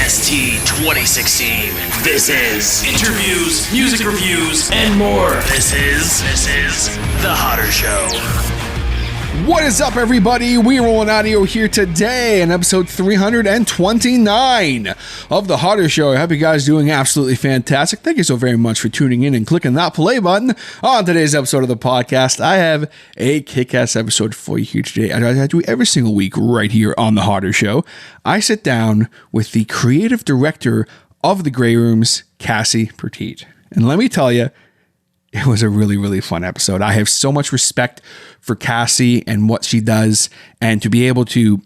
ST 2016. This is interviews, music reviews, and more. This is The Hodder Show. What is up, everybody? We Rolling Audio here today in episode 329 of The Hodder Show. I hope you guys are doing absolutely fantastic. Thank you so very much for tuning in and clicking that play button on today's episode of the podcast. I have a kick-ass episode for you here today. I do every single week right here on The Hodder Show. I sit down with the creative director of the Grey Rooms, Cassie Pertiet. And let me tell you, it was a really, really fun episode. I have so much respect for Cassie and what she does, and to be able to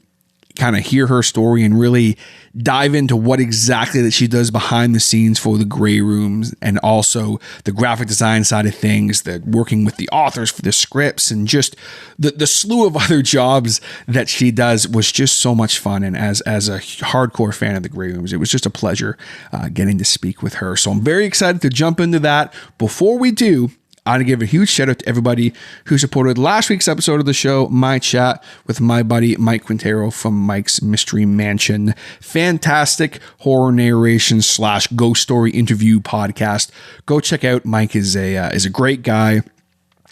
kind of hear her story and really dive into what exactly that she does behind the scenes for the Grey Rooms, and also the graphic design side of things, the working with the authors for the scripts, and just the slew of other jobs that she does was just so much fun. And as a hardcore fan of the Grey Rooms, it was just a pleasure getting to speak with her. So I'm very excited to jump into that. Before we do, I want to give a huge shout out to everybody who supported last week's episode of the show, my chat with my buddy Mike Quintero from Mike's Mystery Mansion. Fantastic horror narration / ghost story interview podcast. Go check out. Mike is a great guy,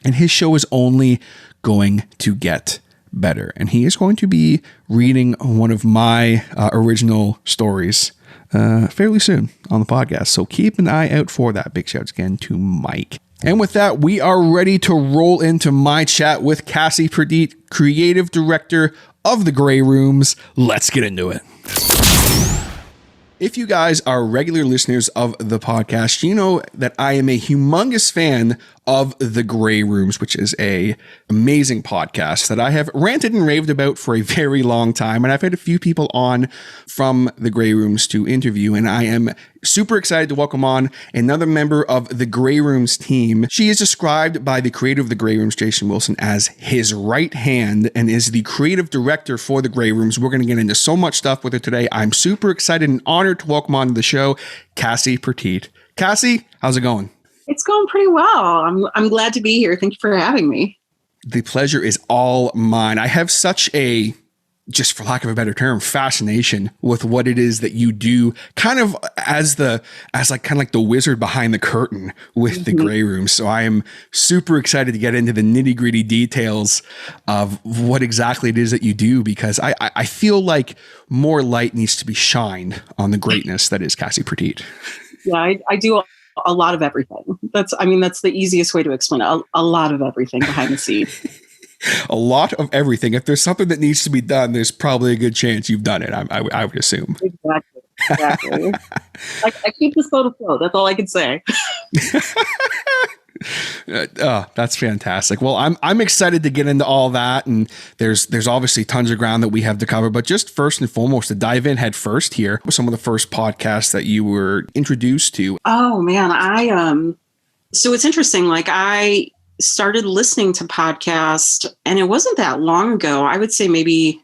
and his show is only going to get better. And he is going to be reading one of my original stories fairly soon on the podcast. So keep an eye out for that. Big shouts again to Mike. And with that, we are ready to roll into my chat with Cassie Pertiet, creative director of the Grey Rooms. Let's get into it. If you guys are regular listeners of the podcast, you know that I am a humongous fan of the Grey Rooms, which is a amazing podcast that I have ranted and raved about for a very long time. And I've had a few people on from the Grey Rooms to interview, and I am super excited to welcome on another member of the Grey Rooms team. She is described by the creator of the Grey Rooms, Jason Wilson, as his right hand, and is the creative director for the Grey Rooms. We're going to get into so much stuff with her today. I'm super excited and honored to welcome on to the show, Cassie Pertiet. Cassie, how's it going? It's going pretty well. I'm glad to be here. Thank you for having me. The pleasure is all mine. I have such a, just for lack of a better term, fascination with what it is that you do, kind of as like the wizard behind the curtain with the Grey Room. So I am super excited to get into the nitty-gritty details of what exactly it is that you do, because I feel like more light needs to be shined on the greatness that is Cassie Pertiet. Yeah, I do a lot of everything. That's the easiest way to explain it. A lot of everything behind the scenes. A lot of everything. If there's something that needs to be done, there's probably a good chance you've done it. I would assume. Exactly. I keep this boat afloat. That's all I can say. That's fantastic. Well, I'm excited to get into all that, and there's obviously tons of ground that we have to cover. But just first and foremost, to dive in head first here with some of the first podcasts that you were introduced to. Oh man, so it's interesting. Like, I started listening to podcasts, and it wasn't that long ago. I would say maybe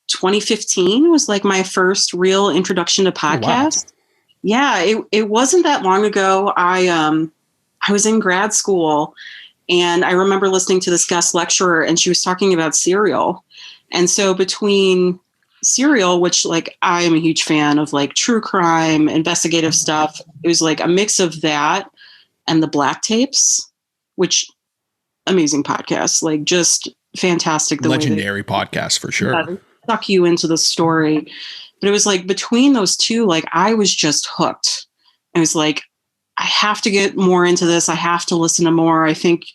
2015 was like my first real introduction to podcasts. Oh, wow. Yeah, it wasn't that long ago. I was in grad school, and I remember listening to this guest lecturer, and she was talking about Serial. And so between Serial, which like I am a huge fan of, like true crime, investigative stuff, it was like a mix of that and the Black Tapes, which amazing podcast, like just fantastic. Legendary podcast for sure. Yeah, suck you into the story. But it was like between those two, like I was just hooked. It was like, I have to get more into this. I have to listen to more. I think,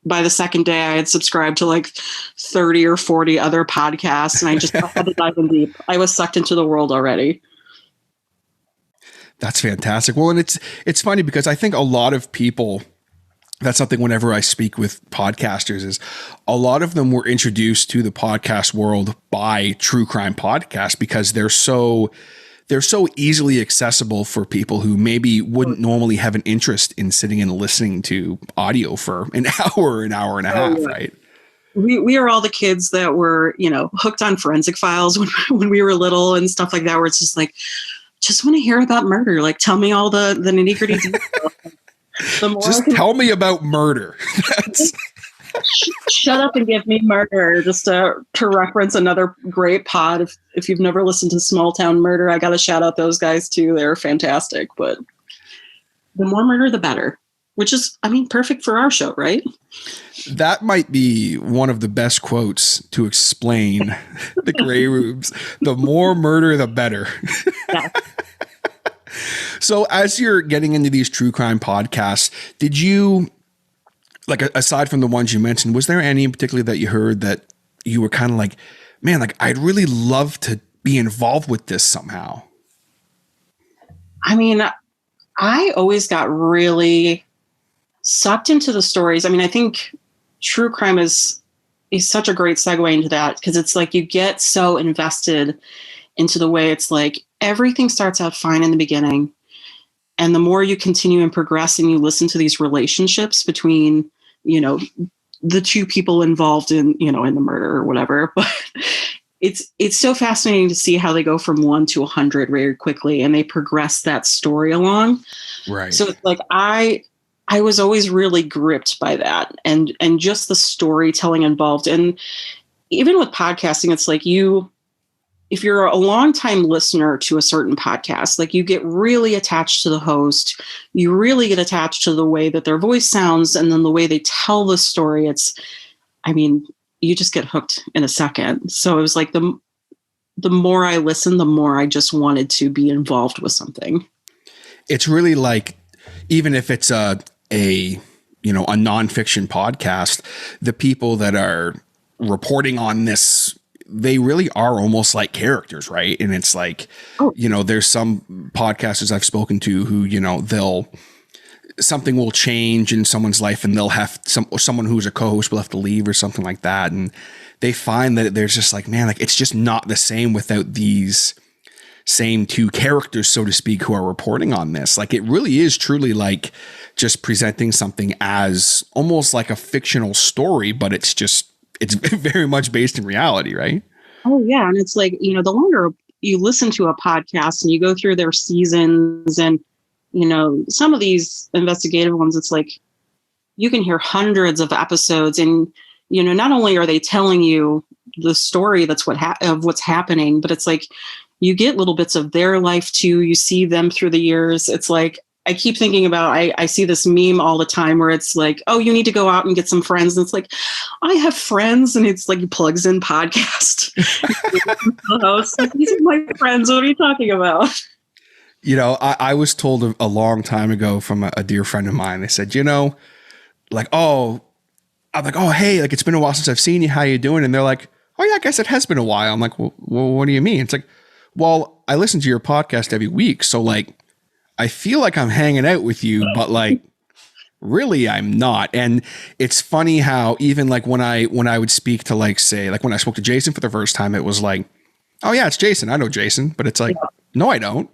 by the second day I had subscribed to like 30 or 40 other podcasts, and I just had to dive in deep. I was sucked into the world already. That's fantastic. Well, and it's funny because I think a lot of people, that's something whenever I speak with podcasters, is a lot of them were introduced to the podcast world by true crime podcasts because they're so easily accessible for people who maybe wouldn't normally have an interest in sitting and listening to audio for an hour and a half, right? We are all the kids that were, hooked on Forensic Files when we were little and stuff like that, where it's just like, just want to hear about murder. Like, tell me all the nitty gritty details. Just tell me about murder. Shut Up and Give Me Murder, just to reference another great pod. If you've never listened to Small Town Murder, I got to shout out those guys too. They're fantastic. But the more murder, the better, which is, I mean, perfect for our show, right? That might be one of the best quotes to explain the Grey Rooms. The more murder, the better. Yeah. So as you're getting into these true crime podcasts, did you, like, aside from the ones you mentioned, was there any in particular that you heard that you were kind of like, man, like, I'd really love to be involved with this somehow? I mean, I always got really sucked into the stories. I mean, I think true crime is such a great segue into that, because it's like you get so invested into the way it's like everything starts out fine in the beginning. And the more you continue and progress and you listen to these relationships between, you know, the two people involved in, you know, in the murder or whatever, but it's so fascinating to see how they go from 1 to 100 very quickly, and they progress that story along. Right. So it's like, I was always really gripped by that, and just the storytelling involved. And even with podcasting, it's like if you're a longtime listener to a certain podcast, like you get really attached to the host, you really get attached to the way that their voice sounds, and then the way they tell the story. You just get hooked in a second. So it was like the more I listened, the more I just wanted to be involved with something. It's really like, even if it's a nonfiction podcast, the people that are reporting on this, they really are almost like characters, right? And it's like, there's some podcasters I've spoken to who, something will change in someone's life and they'll have someone who's a co-host will have to leave or something like that. And they find that there's just like, man, like it's just not the same without these same two characters, so to speak, who are reporting on this. Like, it really is truly like just presenting something as almost like a fictional story, but it's very much based in reality, right? Oh yeah. And it's like, the longer you listen to a podcast and you go through their seasons, and some of these investigative ones, it's like you can hear hundreds of episodes, and not only are they telling you the story of what's happening, but it's like you get little bits of their life too. You see them through the years. It's like, I keep thinking about, I see this meme all the time where it's like, oh, you need to go out and get some friends. And it's like, I have friends. And it's like, he plugs in podcast. Like, these are my friends. What are you talking about? I was told a long time ago from a dear friend of mine. They said, like, I'm like, oh, hey, like, it's been a while since I've seen you. How you doing? And they're like, oh yeah, I guess it has been a while. I'm like, well, what do you mean? It's like, well, I listen to your podcast every week. So like, I feel like I'm hanging out with you, but like, really, I'm not. And it's funny how even like when I would speak to, like, say, like when I spoke to Jason for the first time, it was like, oh yeah, it's Jason. I know Jason, but it's like, no, I don't.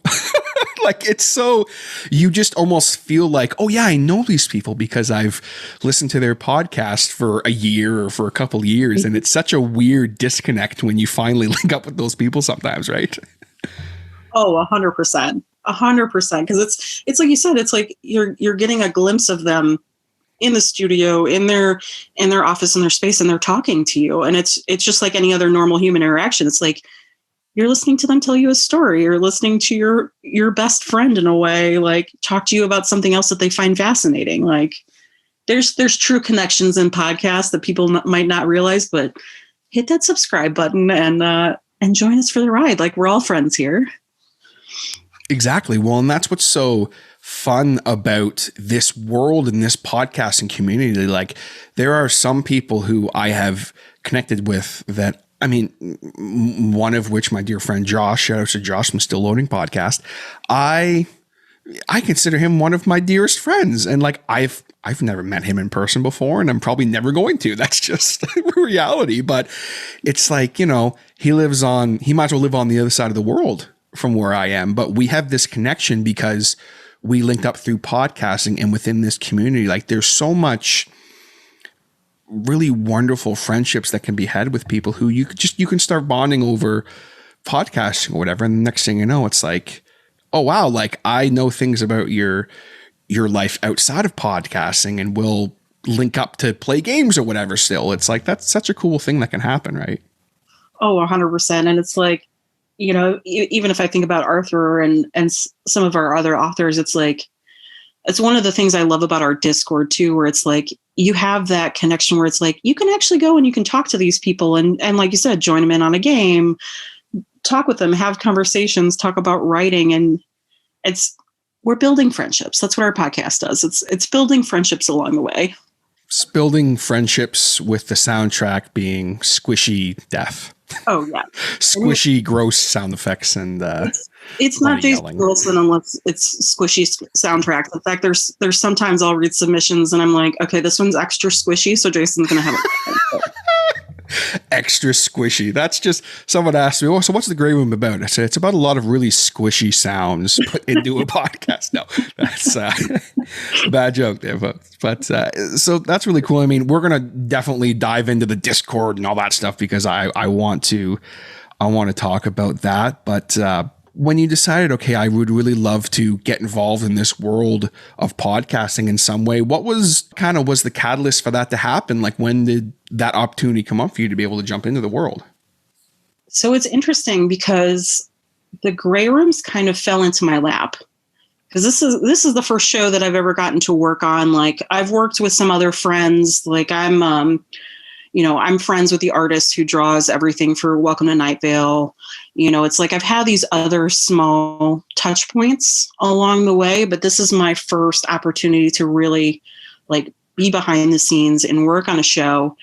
Like, it's so, you just almost feel like, oh yeah, I know these people because I've listened to their podcast for a year or for a couple years. And it's such a weird disconnect when you finally link up with those people sometimes, right? Oh, 100%. 100%. Because it's like you said, it's like you're getting a glimpse of them in the studio, in their office, in their space, and they're talking to you. And it's just like any other normal human interaction. It's like you're listening to them tell you a story. You're listening to your best friend in a way, like talk to you about something else that they find fascinating. Like there's true connections in podcasts that people might not realize, but hit that subscribe button and join us for the ride. Like, we're all friends here. Exactly. Well, and that's what's so fun about this world and this podcasting community. Like, there are some people who I have connected with that, I mean, one of which, my dear friend Josh, shout out to Josh from Still Loading Podcast. I consider him one of my dearest friends. And like, I've never met him in person before, and I'm probably never going to. That's just reality. But it's like, he might as well live on the other side of the world from where I am. But we have this connection because we linked up through podcasting, and within this community, like, there's so much really wonderful friendships that can be had with people who you can start bonding over podcasting or whatever. And the next thing you know, it's like, oh wow, like, I know things about your life outside of podcasting, and we'll link up to play games or whatever still. It's like, that's such a cool thing that can happen, right? Oh, 100%. And it's like, even if I think about Arthur and some of our other authors, it's like, it's one of the things I love about our Discord too, where it's like, you have that connection where it's like, you can actually go and you can talk to these people. And like you said, join them in on a game, talk with them, have conversations, talk about writing. And we're building friendships. That's what our podcast does. It's building friendships along the way. It's building friendships with the soundtrack being squishy death. Oh yeah. Squishy, gross sound effects. And it's not Jason Wilson unless it's squishy soundtracks. In fact, there's sometimes I'll read submissions and I'm like, okay, this one's extra squishy, so Jason's gonna have it. Extra squishy. That's just, someone asked me, oh, so what's the Grey Room about? I said, it's about a lot of really squishy sounds put into a podcast. No, that's a bad joke there, folks. But so that's really cool. I mean, we're going to definitely dive into the Discord and all that stuff because I want to talk about that. But when you decided, okay, I would really love to get involved in this world of podcasting in some way, what was the catalyst for that to happen? Like, when did that opportunity come up for you to be able to jump into the world? So it's interesting because the Grey Rooms kind of fell into my lap, because this is the first show that I've ever gotten to work on. Like, I've worked with some other friends. Like, I'm friends with the artist who draws everything for Welcome to Night Vale. It's like I've had these other small touch points along the way, but this is my first opportunity to really like be behind the scenes and work on a show.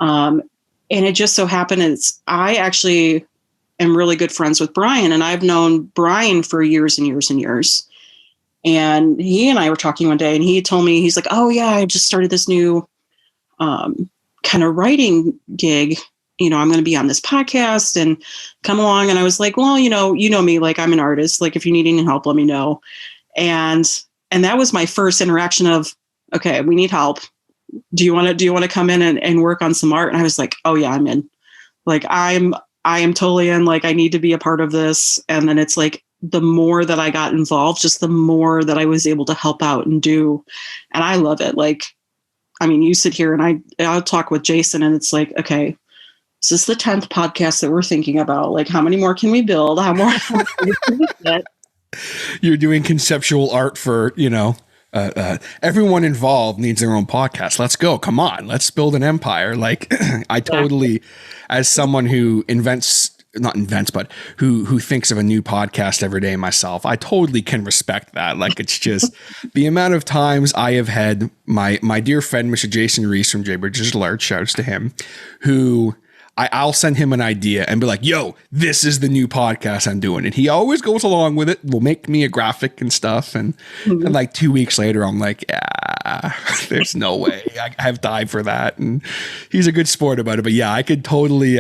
And it just so happened I actually am really good friends with Brian, and I've known Brian for years and years and years. And he and I were talking one day, and he told me, he's like, oh yeah, I just started this new kind of writing gig. I'm going to be on this podcast and come along. And I was like, well, you know me, like, I'm an artist. Like, if you need any help, let me know. And that was my first interaction of, okay, we need help. Do you want to come in and work on some art? And I was like, oh yeah, I'm in. Like, I am totally in. Like, I need to be a part of this. And then it's like, the more that I got involved, just the more that I was able to help out and do. And I love it. Like, I mean, you sit here and I'll talk with Jason, and it's like, okay, this is the 10th podcast that we're thinking about. Like, how many more can we build? How more can we get? You're doing conceptual art for, everyone involved needs their own podcast. Let's go. Come on. Let's build an empire. Like, I totally, as someone who who thinks of a new podcast every day myself, I totally can respect that. Like, it's just the amount of times I have had my dear friend, Mr. Jason Reese from Jaybird Digital Art, shouts to him, who I'll send him an idea and be like, yo, this is the new podcast I'm doing. And he always goes along with it. Will make me a graphic and stuff. And like 2 weeks later, I'm like, there's no way I have time for that. And he's a good sport about it. But yeah, I can totally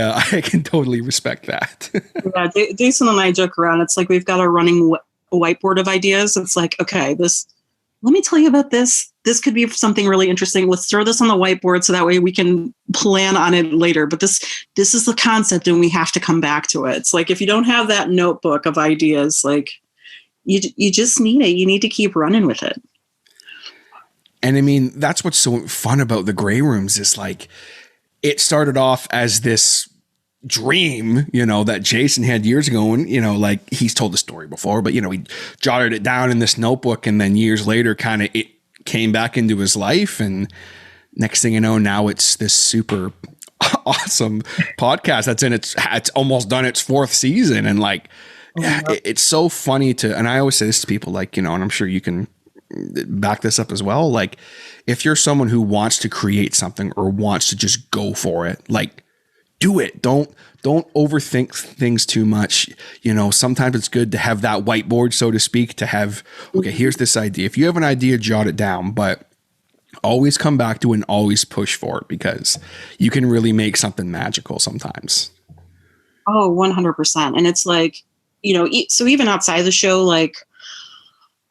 respect that. Yeah, Jason and I joke around. It's like, we've got a running whiteboard of ideas. It's like, okay, let me tell you about this. This could be something really interesting. Let's throw this on the whiteboard so that way we can plan on it later. But this is the concept, and we have to come back to it. It's like, if you don't have that notebook of ideas, like, you just need it. You need to keep running with it. And I mean, that's what's so fun about the Grey Rooms is, like, it started off as this dream, that Jason had years ago. And, like, he's told the story before, but, he jotted it down in this notebook, and then years later, kind of it came back into his life. And next thing you know, now it's this super awesome podcast that's it's almost done its 4th season. And like, it's so funny and I always say this to people, like, and I'm sure you can back this up as well. Like, if you're someone who wants to create something or wants to just go for it, like, do it. Don't overthink things too much. Sometimes it's good to have that whiteboard, so to speak, to have, okay, here's this idea. If you have an idea, jot it down, but always come back to it and always push for it, because you can really make something magical sometimes. Oh, 100%. And it's like, so even outside the show, like,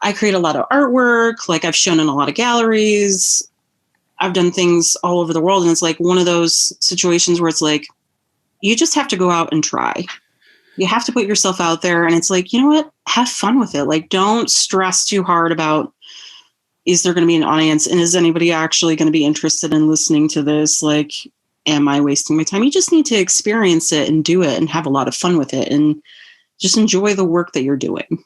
I create a lot of artwork. Like, I've shown in a lot of galleries. I've done things all over the world. And it's like one of those situations where it's like, you just have to go out and try. You have to put yourself out there. And it's like, you know what? Have fun with it. Like, don't stress too hard about, is there going to be an audience, and is anybody actually going to be interested in listening to this? Like, am I wasting my time? You just need to experience it and do it and have a lot of fun with it and just enjoy the work that you're doing.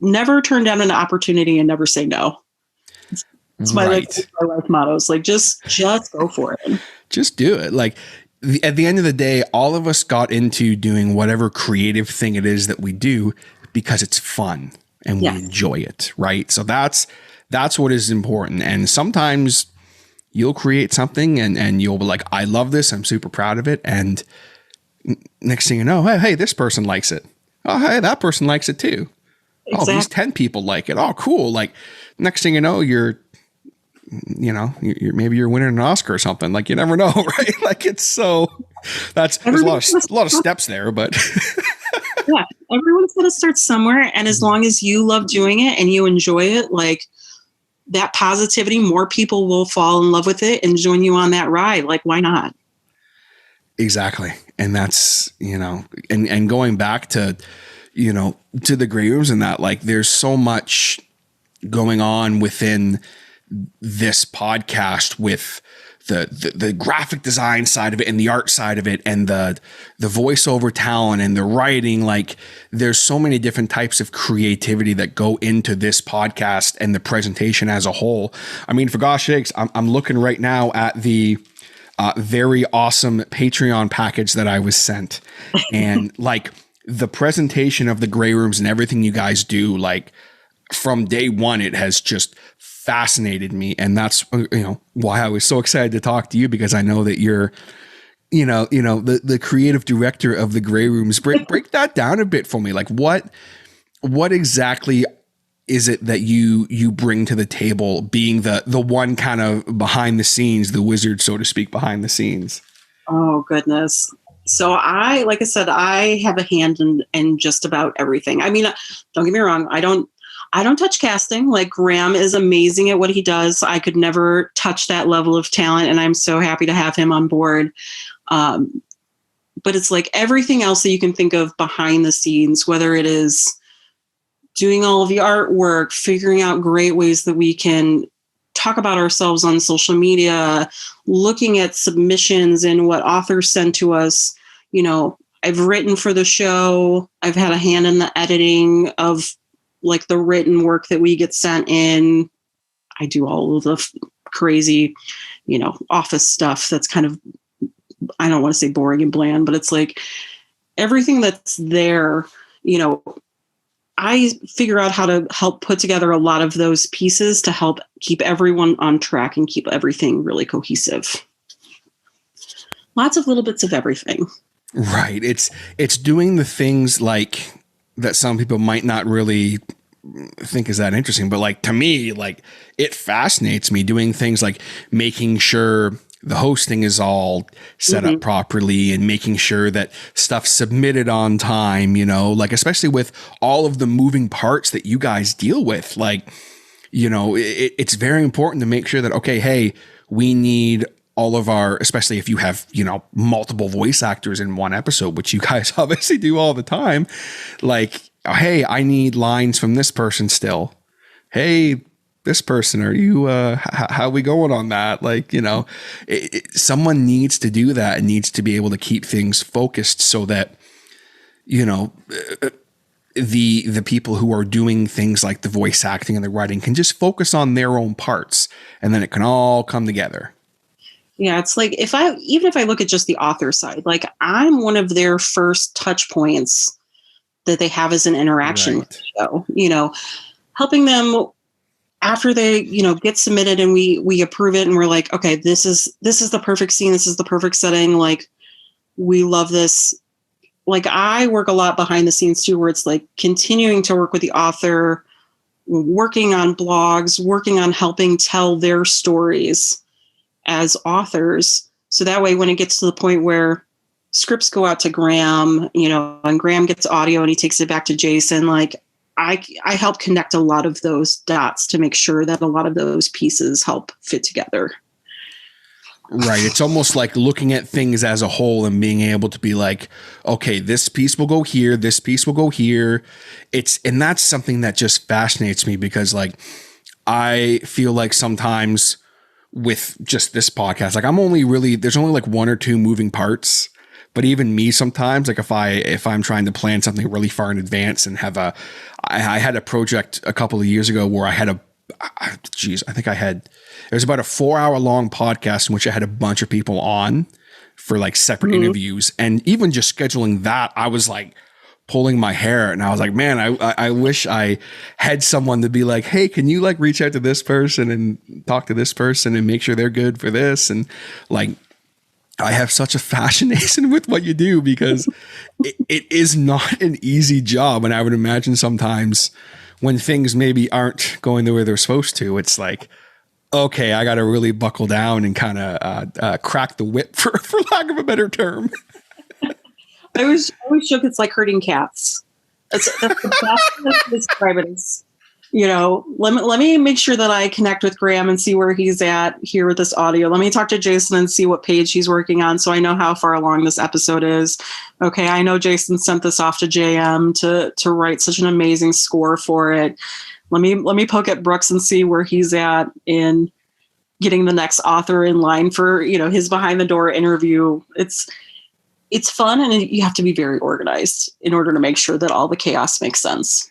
Never turn down an opportunity and never say no. It's my life motto. It's like, just go for it. Just do it. Like, at the end of the day, all of us got into doing whatever creative thing it is that we do because it's fun and we enjoy it. Right. So that's what is important. And sometimes you'll create something and you'll be like, I love this. I'm super proud of it. And next thing you know, hey, this person likes it. Oh, hey, that person likes it too. Exactly. Oh, these 10 people like it. Oh, cool. Like, next thing you know, maybe you're winning an Oscar or something. Like, you never know, right? Like, it's so there's a lot of steps there, but yeah, everyone's got to start somewhere. And as long as you love doing it and you enjoy it, like, that positivity, more people will fall in love with it and join you on that ride. Like, why not? Exactly. And that's, and going back to, to the Grey Rooms and that, like, there's so much going on within this podcast with the graphic design side of it and the art side of it and the voiceover talent and the writing. Like, there's so many different types of creativity that go into this podcast and the presentation as a whole. I mean, for gosh sakes, I'm looking right now at the very awesome Patreon package that I was sent, and like the presentation of the Grey Rooms and everything you guys do, like, from day one, it has just fascinated me. And that's, why I was so excited to talk to you, because I know that you're, the creative director of the Grey Rooms. Break that down a bit for me. Like, what exactly is it that you bring to the table, being the one kind of behind the scenes, the wizard, so to speak, behind the scenes? Oh, goodness. So like I said, I have a hand in just about everything. I mean, don't get me wrong. I don't touch casting. Like, Graham is amazing at what he does. I could never touch that level of talent, and I'm so happy to have him on board. But it's like everything else that you can think of behind the scenes, whether it is doing all of the artwork, figuring out great ways that we can talk about ourselves on social media, looking at submissions and what authors send to us. I've written for the show. I've had a hand in the editing of, like, the written work that we get sent in. I do all of the crazy, office stuff that's kind of, I don't want to say boring and bland, but it's like everything that's there, I figure out how to help put together a lot of those pieces to help keep everyone on track and keep everything really cohesive. Lots of little bits of everything. Right. It's doing the things like that some people might not really think is that interesting, but like, to me, like, it fascinates me doing things like making sure the hosting is all set up properly and making sure that stuff's submitted on time, like, especially with all of the moving parts that you guys deal with. Like, it's very important to make sure that, okay, hey, we need all of our, especially if you have, multiple voice actors in one episode, which you guys obviously do all the time. Like, hey, I need lines from this person still. Hey, this person, are you, how we going on that? Like, someone needs to do that and needs to be able to keep things focused so that, the people who are doing things like the voice acting and the writing can just focus on their own parts, and then it can all come together. Yeah, it's like, if I look at just the author side, like, I'm one of their first touch points that they have as an interaction with the show, helping them after they, get submitted and we approve it and we're like, okay, this is the perfect scene. This is the perfect setting. Like, we love this. Like, I work a lot behind the scenes too, where it's like continuing to work with the author, working on blogs, working on helping tell their stories as authors. So that way, when it gets to the point where scripts go out to Graham, and Graham gets audio and he takes it back to Jason, like, I help connect a lot of those dots to make sure that a lot of those pieces help fit together. Right. It's almost like looking at things as a whole and being able to be like, okay, this piece will go here. This piece will go here. And that's something that just fascinates me, because, like, I feel like sometimes with just this podcast, like there's only like one or two moving parts. But even me sometimes, like if I'm trying to plan something really far in advance and I had a project a couple of years ago where I had it was about a 4-hour long podcast in which I had a bunch of people on for like separate interviews. And even just scheduling that, I was like pulling my hair, and I was like, man, I wish I had someone to be like, hey, can you like reach out to this person and talk to this person and make sure they're good for this? And like, I have such a fascination with what you do because it is not an easy job. And I would imagine sometimes when things maybe aren't going the way they're supposed to, it's like, okay, I got to really buckle down and kind of crack the whip for lack of a better term. I always joke it's like herding cats. That's the best way to describe it. Is, let me make sure that I connect with Graham and see where he's at here with this audio. Let me talk to Jason and see what page he's working on so I know how far along this episode is. Okay, I know Jason sent this off to JM to write such an amazing score for it. Let me poke at Brooks and see where he's at in getting the next author in line for, his behind the door interview. It's fun, and you have to be very organized in order to make sure that all the chaos makes sense.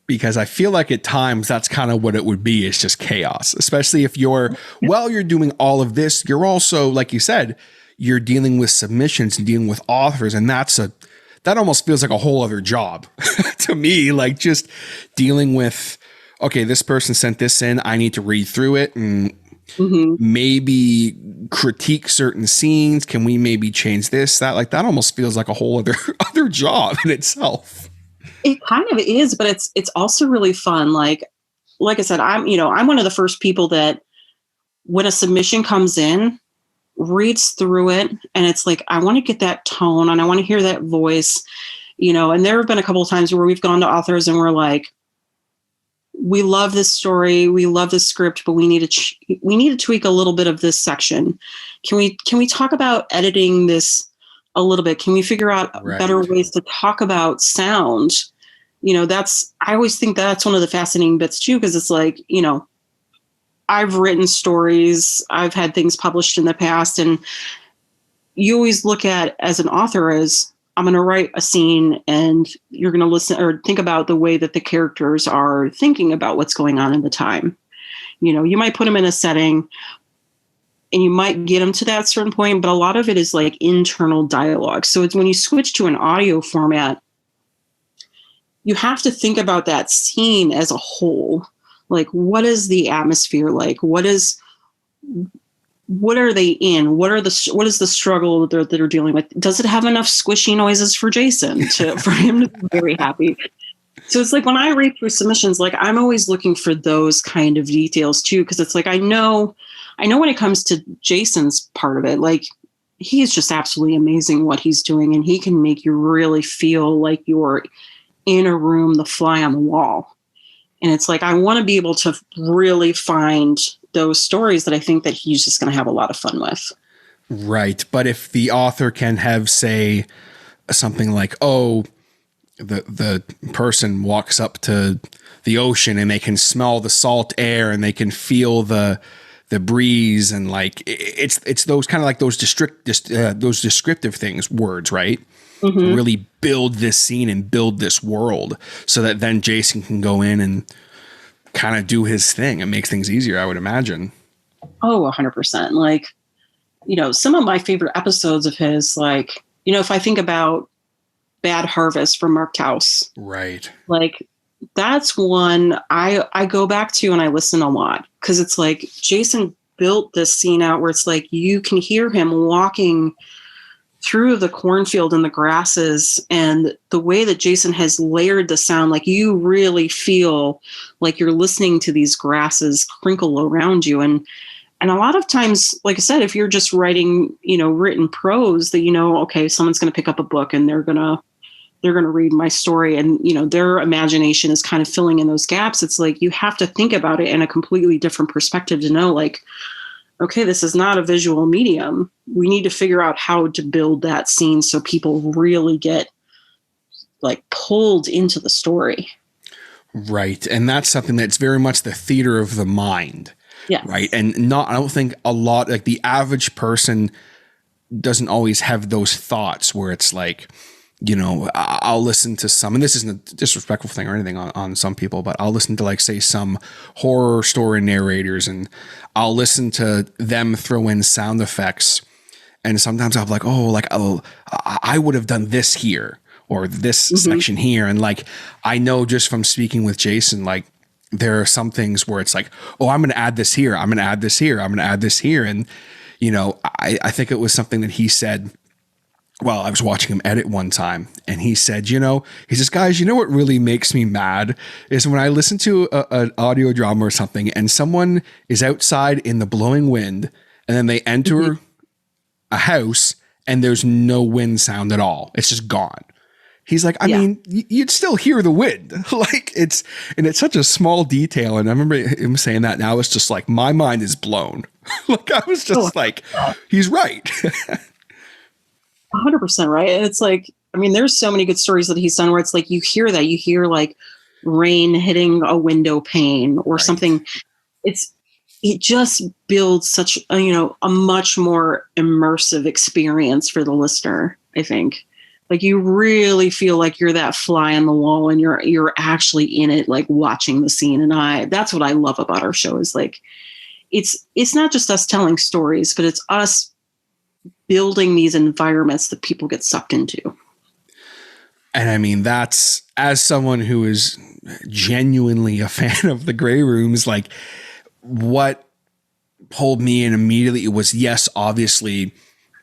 Because I feel like at times that's kind of what it would be. It's just chaos, especially if you're doing all of this. You're also, like you said, you're dealing with submissions and dealing with authors. And that almost feels like a whole other job to me, like just dealing with, okay, this person sent this in. I need to read through it and maybe critique certain scenes. Can we maybe change this, that? Like that almost feels like a whole other job in itself. It kind of is, but it's also really fun. Like I said, I'm one of the first people that when a submission comes in, reads through it, and it's like, I want to get that tone and I want to hear that voice, and there have been a couple of times where we've gone to authors and we're like, we love this story, we love this script, but we need to tweak a little bit of this section. Can we talk about editing this a little bit? Can we figure out better ways to talk about sound? I always think that's one of the fascinating bits too, because it's like, I've written stories, I've had things published in the past, and you always look at as an author as, I'm going to write a scene and you're going to listen or think about the way that the characters are thinking about what's going on in the time. You might put them in a setting and you might get them to that certain point, but a lot of it is like internal dialogue. So it's when you switch to an audio format, you have to think about that scene as a whole. Like, what is the atmosphere like? What are they in? What is the struggle that they're dealing with? Does it have enough squishy noises for Jason for him to be very happy? So it's like when I read through submissions, like I'm always looking for those kind of details too, because it's like I know when it comes to Jason's part of it, like he is just absolutely amazing what he's doing, and he can make you really feel like you're in a room, the fly on the wall. And it's like I want to be able to really find those stories that I think that he's just going to have a lot of fun with. Right. But if the author can have, say, something like, oh, the person walks up to the ocean and they can smell the salt air and they can feel the breeze, and like it's those kind of like those descriptive things, words, right? Mm-hmm. Really build this scene and build this world so that then Jason can go in and kind of do his thing. It makes things easier, I would imagine. Oh, 100%. Like, some of my favorite episodes of his, like, if I think about Bad Harvest from Mark Towse, right? Like, that's one I go back to and I listen a lot, because it's like Jason built this scene out where it's like you can hear him walking through the cornfield and the grasses, and the way that Jason has layered the sound, like you really feel like you're listening to these grasses crinkle around you. And a lot of times, like I said, if you're just writing, written prose that, okay, someone's going to pick up a book and they're going to read my story, and, their imagination is kind of filling in those gaps. It's like, you have to think about it in a completely different perspective to know, like, okay, this is not a visual medium. We need to figure out how to build that scene so people really get like pulled into the story. Right. And that's something that's very much the theater of the mind. Yeah. Right. And I don't think a lot, like the average person doesn't always have those thoughts where it's like, you know, I'll listen to some, and this isn't a disrespectful thing or anything on some people, but I'll listen to like, say, some horror story narrators, and I'll listen to them throw in sound effects. And sometimes I'll be like, oh, like, oh, I would have done this here or this section here. And like, I know just from speaking with Jason, like, there are some things where it's like, oh, I'm going to add this here. I'm going to add this here. I'm going to add this here. And, you know, I think it was something that he said while I was watching him edit one time. And he said, you know, he says, guys, you know what really makes me mad is when I listen to an audio drama or something and someone is outside in the blowing wind and then they enter a house and there's no wind sound at all. It's just gone. He's like, I mean, you'd still hear the wind. Like it's such a small detail. And I remember him saying that. Now it's just like, my mind is blown. Like I was just like, he's right. 100% right. And it's like, I mean, there's so many good stories that he's done where it's like, you hear like rain hitting a window pane or something. It just builds such a, you know, a much more immersive experience for the listener, I think. Like you really feel like you're that fly on the wall and you're actually in it, like watching the scene. And that's what I love about our show is like, it's not just us telling stories, but it's us building these environments that people get sucked into. And I mean, that's, as someone who is genuinely a fan of the Grey Rooms, like what pulled me in immediately was, yes, obviously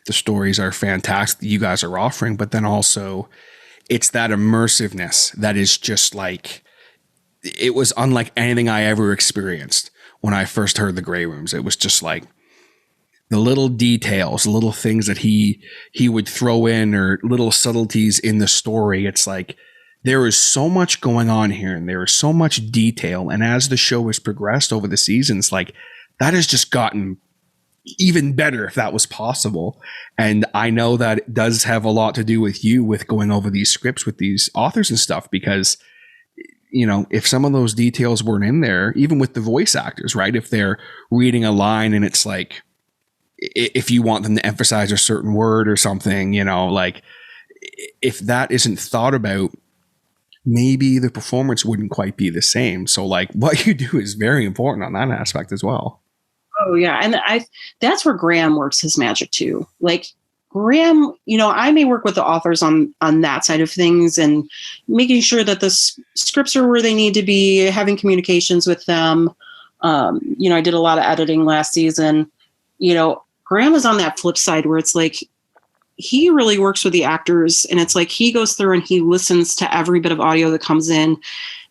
the stories are fantastic that you guys are offering, but then also it's that immersiveness that is just like, it was unlike anything I ever experienced when I first heard the Grey Rooms. It was just like the little details, the little things that he would throw in or little subtleties in the story. It's like, there is so much going on here and there is so much detail. And as the show has progressed over the seasons, like that has just gotten even better if that was possible. And I know that it does have a lot to do with you with going over these scripts with these authors and stuff, because, you know, if some of those details weren't in there, even with the voice actors, right? If they're reading a line and it's like, if you want them to emphasize a certain word or something, you know, like if that isn't thought about, maybe the performance wouldn't quite be the same. So like what you do is very important on that aspect as well. Oh yeah. And that's where Graham works his magic too. Like Graham, you know, I may work with the authors on that side of things and making sure that the scripts are where they need to be, having communications with them. You know, I did a lot of editing last season. You know, Graham is on that flip side where it's like, he really works with the actors and it's like he goes through and he listens to every bit of audio that comes in.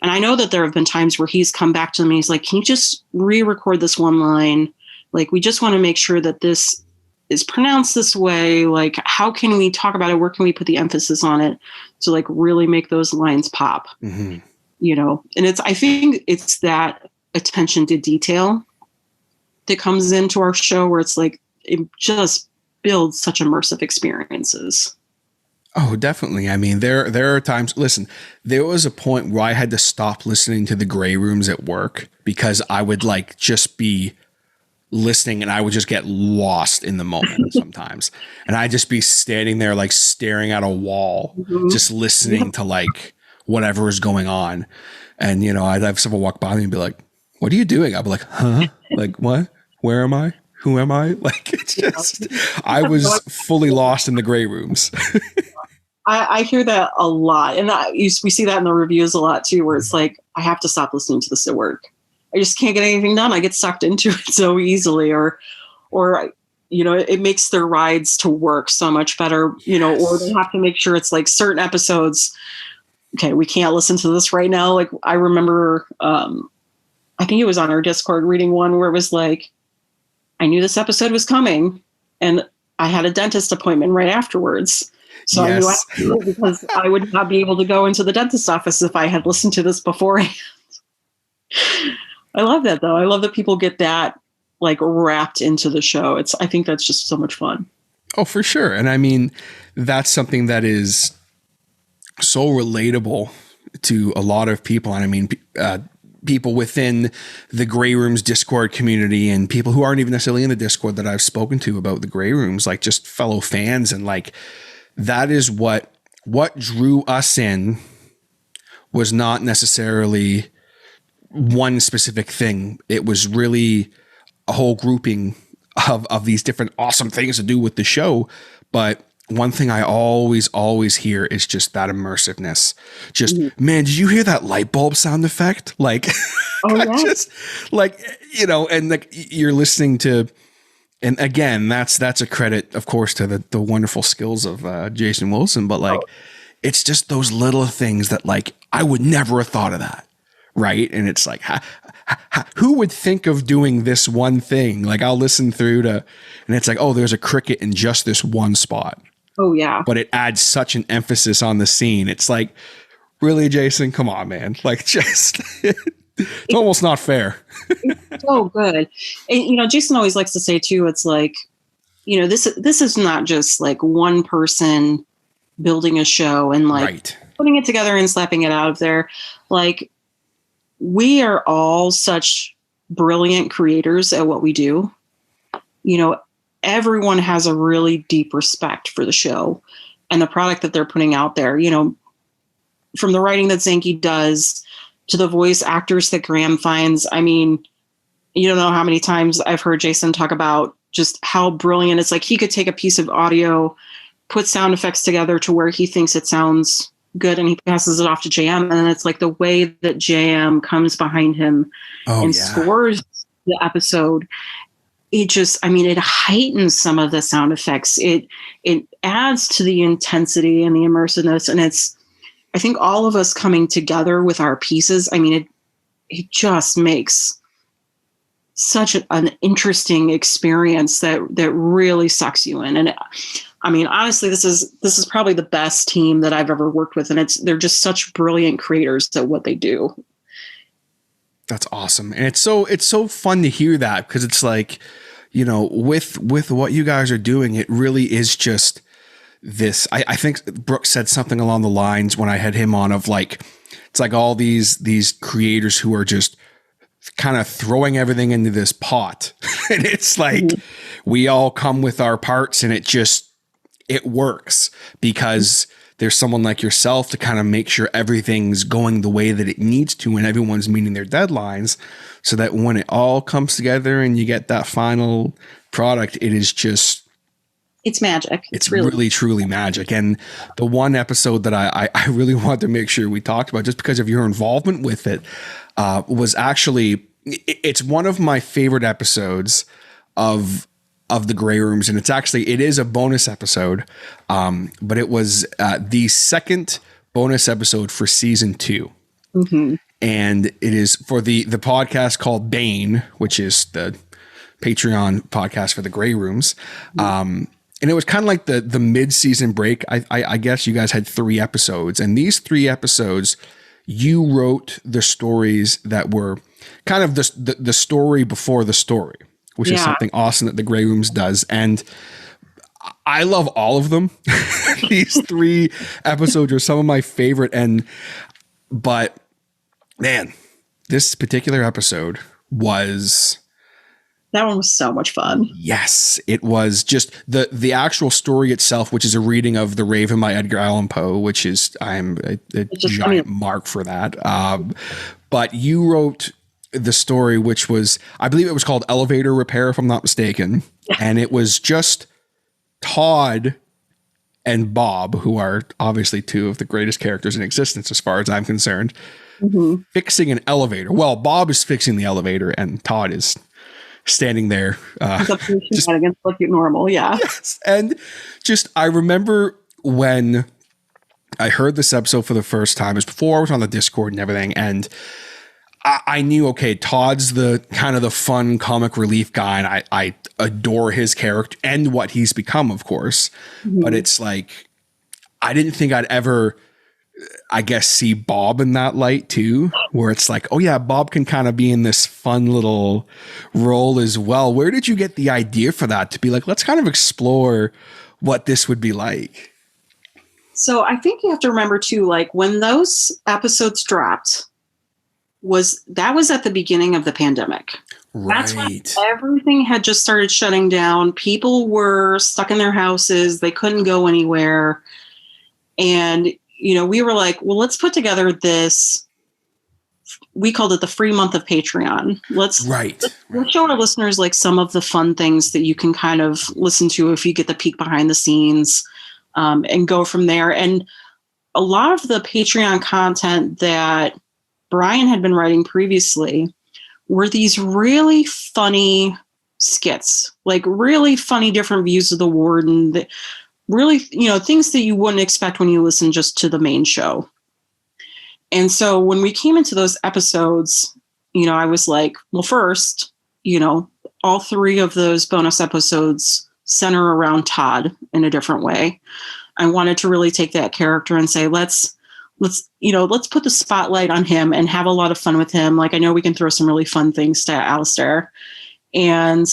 And I know that there have been times where he's come back to them and he's like, can you just re-record this one line? Like, we just want to make sure that this is pronounced this way. Like, how can we talk about it? Where can we put the emphasis on it to like really make those lines pop? Mm-hmm. You know, and I think it's that attention to detail that comes into our show where it's like, it just builds such immersive experiences. Oh, definitely. I mean, there are times, listen, there was a point where I had to stop listening to the Grey Rooms at work because I would like just be listening and I would just get lost in the moment sometimes. And I'd just be standing there, like staring at a wall, just listening to like whatever is going on. And, you know, I'd have someone walk by me and be like, what are you doing? I'd be like, huh? Like, what? Where am I? Who am I? Like, it's just, I was fully lost in the Grey Rooms. I hear that a lot. And we see that in the reviews a lot too, where it's like, I have to stop listening to this at work. I just can't get anything done. I get sucked into it so easily, or, you know, it makes their rides to work so much better, you know, or they have to make sure it's like certain episodes. Okay, we can't listen to this right now. Like I remember, I think it was on our Discord reading one where it was like, I knew this episode was coming and I had a dentist appointment right afterwards. So yes. I knew I had to do it because I would not be able to go into the dentist's office if I had listened to this beforehand. I love that though. I love that people get that like wrapped into the show. I think that's just so much fun. Oh, for sure. And I mean, that's something that is so relatable to a lot of people. And I mean, people within the Grey Rooms Discord community and people who aren't even necessarily in the Discord that I've spoken to about the Grey Rooms, like just fellow fans. And like, that is what drew us in was not necessarily one specific thing. It was really a whole grouping of these different awesome things to do with the show. But one thing I always hear is just that immersiveness. Just, man, did you hear that light bulb sound effect? Like, Oh, yeah. just like, you know, and like you're listening to, and again, that's a credit, of course, to the wonderful skills of Jason Wilson. But like, it's just those little things that like, I would never have thought of that. Right. And it's like, who would think of doing this one thing? Like I'll listen through to, and it's like, oh, there's a cricket in just this one spot. Oh, yeah. But it adds such an emphasis on the scene. It's like, really, Jason? Come on, man. Like, just, it's almost not fair. It's so good. And, you know, Jason always likes to say, too, it's like, you know, this is not just like one person building a show and like putting it together and slapping it out of there. Like, we are all such brilliant creators at what we do. You know, everyone has a really deep respect for the show and the product that they're putting out there, you know, from the writing that Zanke does to the voice actors that Graham finds. I mean, you don't know how many times I've heard Jason talk about just how brilliant it's like he could take a piece of audio, put sound effects together to where he thinks it sounds good, and he passes it off to JM. And then it's like the way that JM comes behind him scores the episode. It just, I mean, it heightens some of the sound effects. It adds to the intensity and the immersiveness. And it's, I think all of us coming together with our pieces, I mean, it just makes such an interesting experience that really sucks you in. And I mean, honestly, this is probably the best team that I've ever worked with. And they're just such brilliant creators at what they do. That's awesome. And it's so fun to hear that, because it's like, you know, with what you guys are doing, it really is just this. I think Brooks said something along the lines when I had him on of like, it's like all these creators who are just kind of throwing everything into this pot. And it's like, we all come with our parts, and it works because there's someone like yourself to kind of make sure everything's going the way that it needs to, and everyone's meeting their deadlines, so that when it all comes together and you get that final product, it is just, it's magic. It's really truly magic. And the one episode that I really wanted to make sure we talked about, just because of your involvement with it, was actually, it's one of my favorite episodes of the Grey Rooms. And it is a bonus episode. But it was the second bonus episode for season 2. Mm-hmm. And it is for the podcast called Bane, which is the Patreon podcast for the Grey Rooms. Mm-hmm. And it was kind of like the mid-season break. I guess you guys had 3 episodes, and these 3 episodes, you wrote the stories that were kind of the story before the story, which is something awesome that the Grey Rooms does. And I love all of them. These 3 episodes are some of my favorite. But man, this particular episode was... That one was so much fun. Yes, it was. Just the actual story itself, which is a reading of The Raven by Edgar Allan Poe, which is, I'm a giant mark for that. But you wrote the story, which was, I believe it was called Elevator Repair, if I'm not mistaken. Yeah. And it was just Todd and Bob, who are obviously 2 of the greatest characters in existence, as far as I'm concerned, fixing an elevator. Well, Bob is fixing the elevator, and Todd is standing there just against like normal. Yeah. Yes. And just, I remember when I heard this episode for the first time, it was before I was on the Discord and everything. And I knew, okay, Todd's the kind of the fun comic relief guy. And I adore his character and what he's become, of course. Mm-hmm. But it's like, I didn't think I'd ever, I guess, see Bob in that light too, where it's like, oh yeah, Bob can kind of be in this fun little role as well. Where did you get the idea for that, to be like, let's kind of explore what this would be like? So I think you have to remember too, like when those episodes dropped, that was at the beginning of the pandemic. Right. That's when everything had just started shutting down. People were stuck in their houses. They couldn't go anywhere. And, we were like, well, let's put together this. We called it the free month of Patreon. Let's show our listeners like some of the fun things that you can kind of listen to if you get the peek behind the scenes, and go from there. And a lot of the Patreon content that Brian had been writing previously were these really funny skits, like really funny different views of the warden, that really, things that you wouldn't expect when you listen just to the main show. And so when we came into those episodes, I was like, well, first, all 3 of those bonus episodes center around Todd in a different way. I wanted to really take that character and say, let's put the spotlight on him and have a lot of fun with him. Like, I know we can throw some really fun things to Alistair. And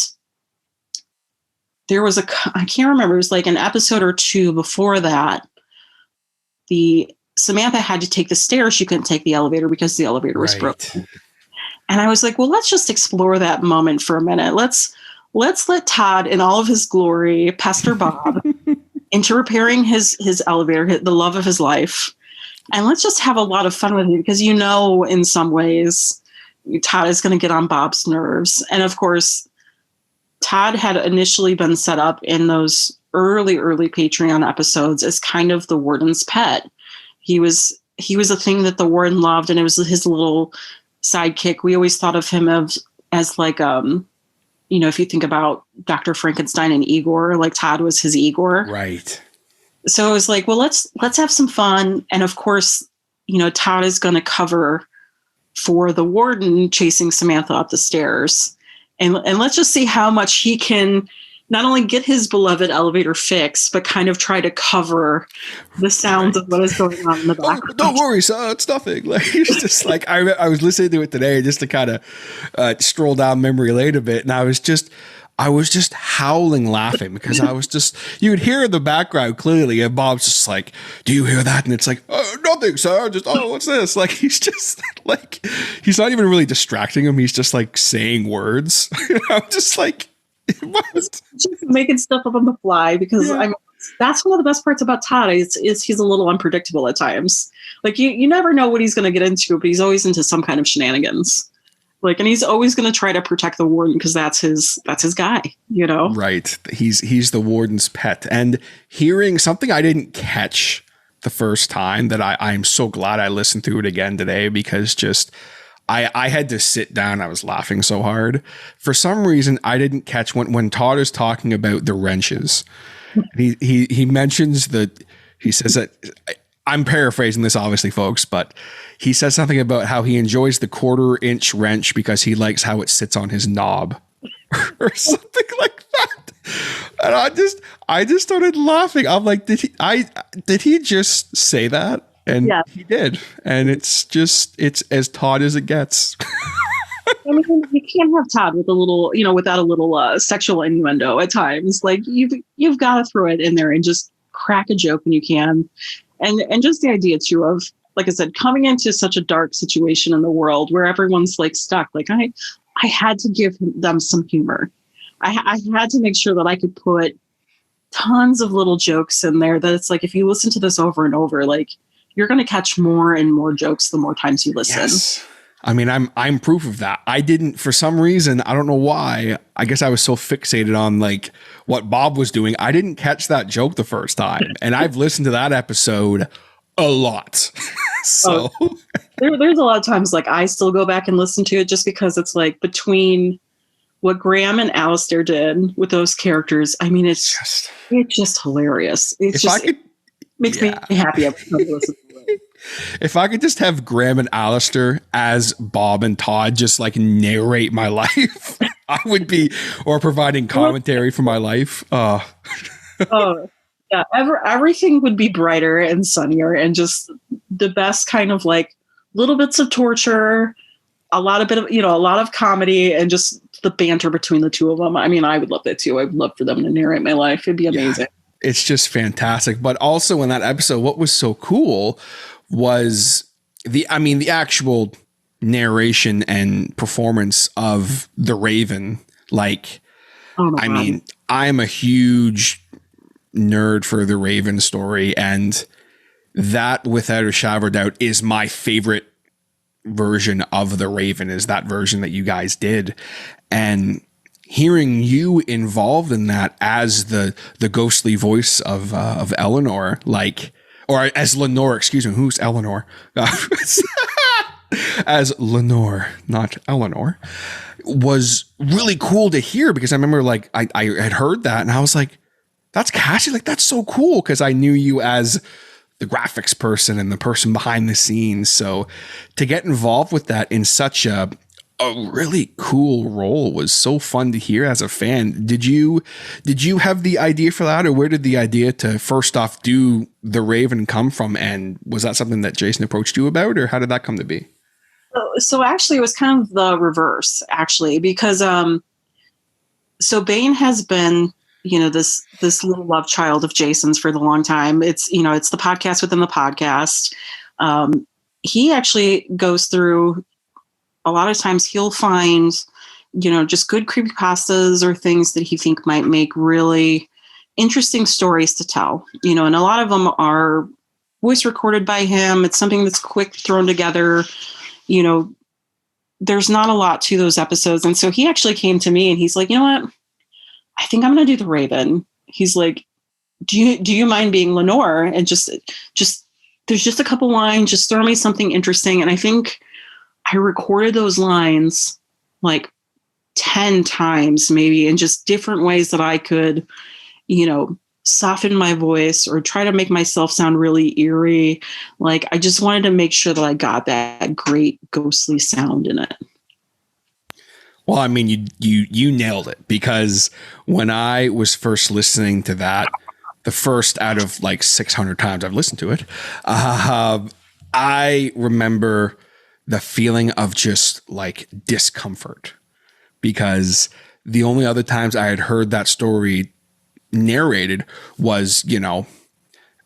there was I can't remember, it was like an episode or 2 before that. Samantha had to take the stairs. She couldn't take the elevator because the elevator was broken. And I was like, well, let's just explore that moment for a minute. Let's let Todd in all of his glory pester Bob into repairing his elevator, the love of his life. And let's just have a lot of fun with it because, in some ways, Todd is going to get on Bob's nerves. And of course, Todd had initially been set up in those early Patreon episodes as kind of the warden's pet. He was a thing that the warden loved, and it was his little sidekick. We always thought of him as like, if you think about Dr. Frankenstein and Igor, like Todd was his Igor. Right. So it was like, well, let's have some fun. And of course, Todd is going to cover for the warden chasing Samantha up the stairs. And let's just see how much he can not only get his beloved elevator fixed, but kind of try to cover the sounds of what is going on in the background. Don't worry, son, it's nothing. Like, it's just like, I was listening to it today just to kind of stroll down memory lane a bit. And I was just howling laughing because you could hear in the background clearly, and Bob's just like, do you hear that? And it's like, oh, nothing, sir. Just, what's this? Like, he's just like, he's not even really distracting him. He's just like saying words. I'm just like, what? Just making stuff up on the fly because that's one of the best parts about Todd is he's a little unpredictable at times. Like you never know what he's going to get into, but he's always into some kind of shenanigans. Like, and he's always going to try to protect the warden because that's his guy, Right. He's the warden's pet. And hearing something I didn't catch the first time that I'm so glad I listened to it again today because I had to sit down. I was laughing so hard. For some reason, I didn't catch when Todd is talking about the wrenches. He mentions he says that, I'm paraphrasing this obviously, folks, but he says something about how he enjoys the 1/4-inch wrench because he likes how it sits on his knob or something like that. And I just started laughing. I'm like, did he just say that? And yeah, he did. And it's as Todd as it gets. I mean, you can't have Todd with a little, without a little sexual innuendo at times. Like you've got to throw it in there and just crack a joke when you can. And just the idea too of, like I said, coming into such a dark situation in the world where everyone's like stuck. Like I had to give them some humor. I had to make sure that I could put tons of little jokes in there that it's like, if you listen to this over and over, like you're going to catch more and more jokes the more times you listen. Yes. I mean, I'm proof of that. I didn't, for some reason, I don't know why. I guess I was so fixated on like what Bob was doing. I didn't catch that joke the first time. And I've listened to that episode a lot. So there's a lot of times like I still go back and listen to it just because it's like between what Graham and Alistair did with those characters. I mean, it's just hilarious. It makes me happy every time I listen to it. If I could just have Graham and Alistair as Bob and Todd just like narrate my life, I would be, or providing commentary for my life. Oh, yeah. Everything would be brighter and sunnier and just the best kind of like little bits of torture, a lot of comedy and just the banter between the two of them. I mean, I would love that too. I would love for them to narrate my life. It'd be amazing. it's just fantastic. But also in that episode, what was so cool was the actual narration and performance of the Raven. Like, I mean, I'm a huge nerd for the Raven story, and that, without a shadow of a doubt, is my favorite version of the Raven, is that version that you guys did. And hearing you involved in that as the ghostly voice of Eleanor, like, or as Lenore, excuse me, who's Eleanor? As Lenore, not Eleanor, was really cool to hear, because I remember, like, I had heard that and I was like, that's Cassie, like, that's so cool, because I knew you as the graphics person and the person behind the scenes. So to get involved with that in such a really cool role was so fun to hear as a fan. Did you have the idea for that, or where did the idea to first off do the Raven come from? And was that something that Jason approached you about, or how did that come to be? So actually it was kind of the reverse, actually, because so Bane has been, this little love child of Jason's for the long time. It's, it's the podcast within the podcast. He actually goes through, a lot of times he'll find, just good creepypastas or things that he think might make really interesting stories to tell, and a lot of them are voice recorded by him. It's something that's quick thrown together. There's not a lot to those episodes. And so he actually came to me and he's like, you know what? I think I'm going to do the Raven. He's like, do you mind being Lenore? And just, there's just a couple lines, just throw me something interesting. And I think I recorded those lines like 10 times, maybe, in just different ways that I could, soften my voice or try to make myself sound really eerie. Like, I just wanted to make sure that I got that great ghostly sound in it. Well, I mean, you nailed it, because when I was first listening to that, the first out of like 600 times I've listened to it, I remember the feeling of just like discomfort, because the only other times I had heard that story narrated was,